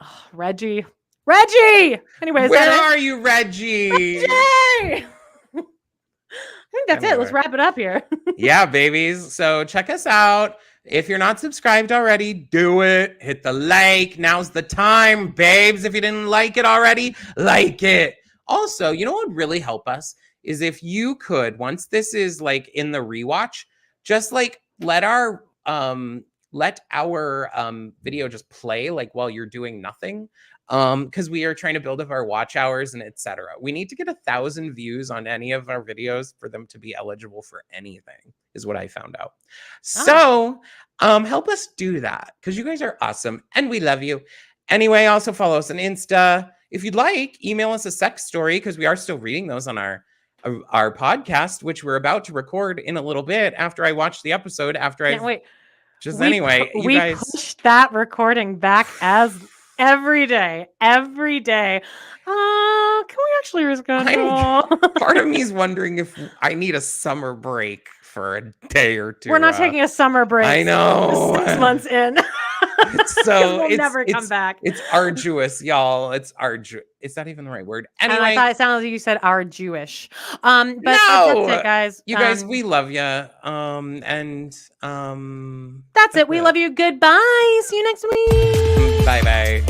Oh, Reggie. Anyways, where are you, Reggie? I think that's it. Let's wrap it up here. Yeah, babies. So check us out. If you're not subscribed already, do it. Hit the like. Now's the time, babes. If you didn't like it already, like it. Also, you know what would really help us is if you could, once this is like in the rewatch, just like let our video just play like while you're doing nothing. Because we are trying to build up our watch hours and etc. We need to get 1,000 views on any of our videos for them to be eligible for anything, is what I found out. So help us do that because you guys are awesome and we love you. Anyway, also follow us on Insta. If you'd like, email us a sex story because we are still reading those on our podcast, which we're about to record in a little bit after I watch the episode. We pushed that recording back as every day. Can we actually reschedule? Part of me is wondering if I need a summer break for a day or two. We're not taking a summer break. I know. 6 months in. We'll never come back. It's arduous, y'all. It's arduous. Is that even the right word? Anyway, I thought it sounded like you said Jewish. But that's it, guys. You guys, we love you. That's it. We love you. Goodbye. See you next week. Bye.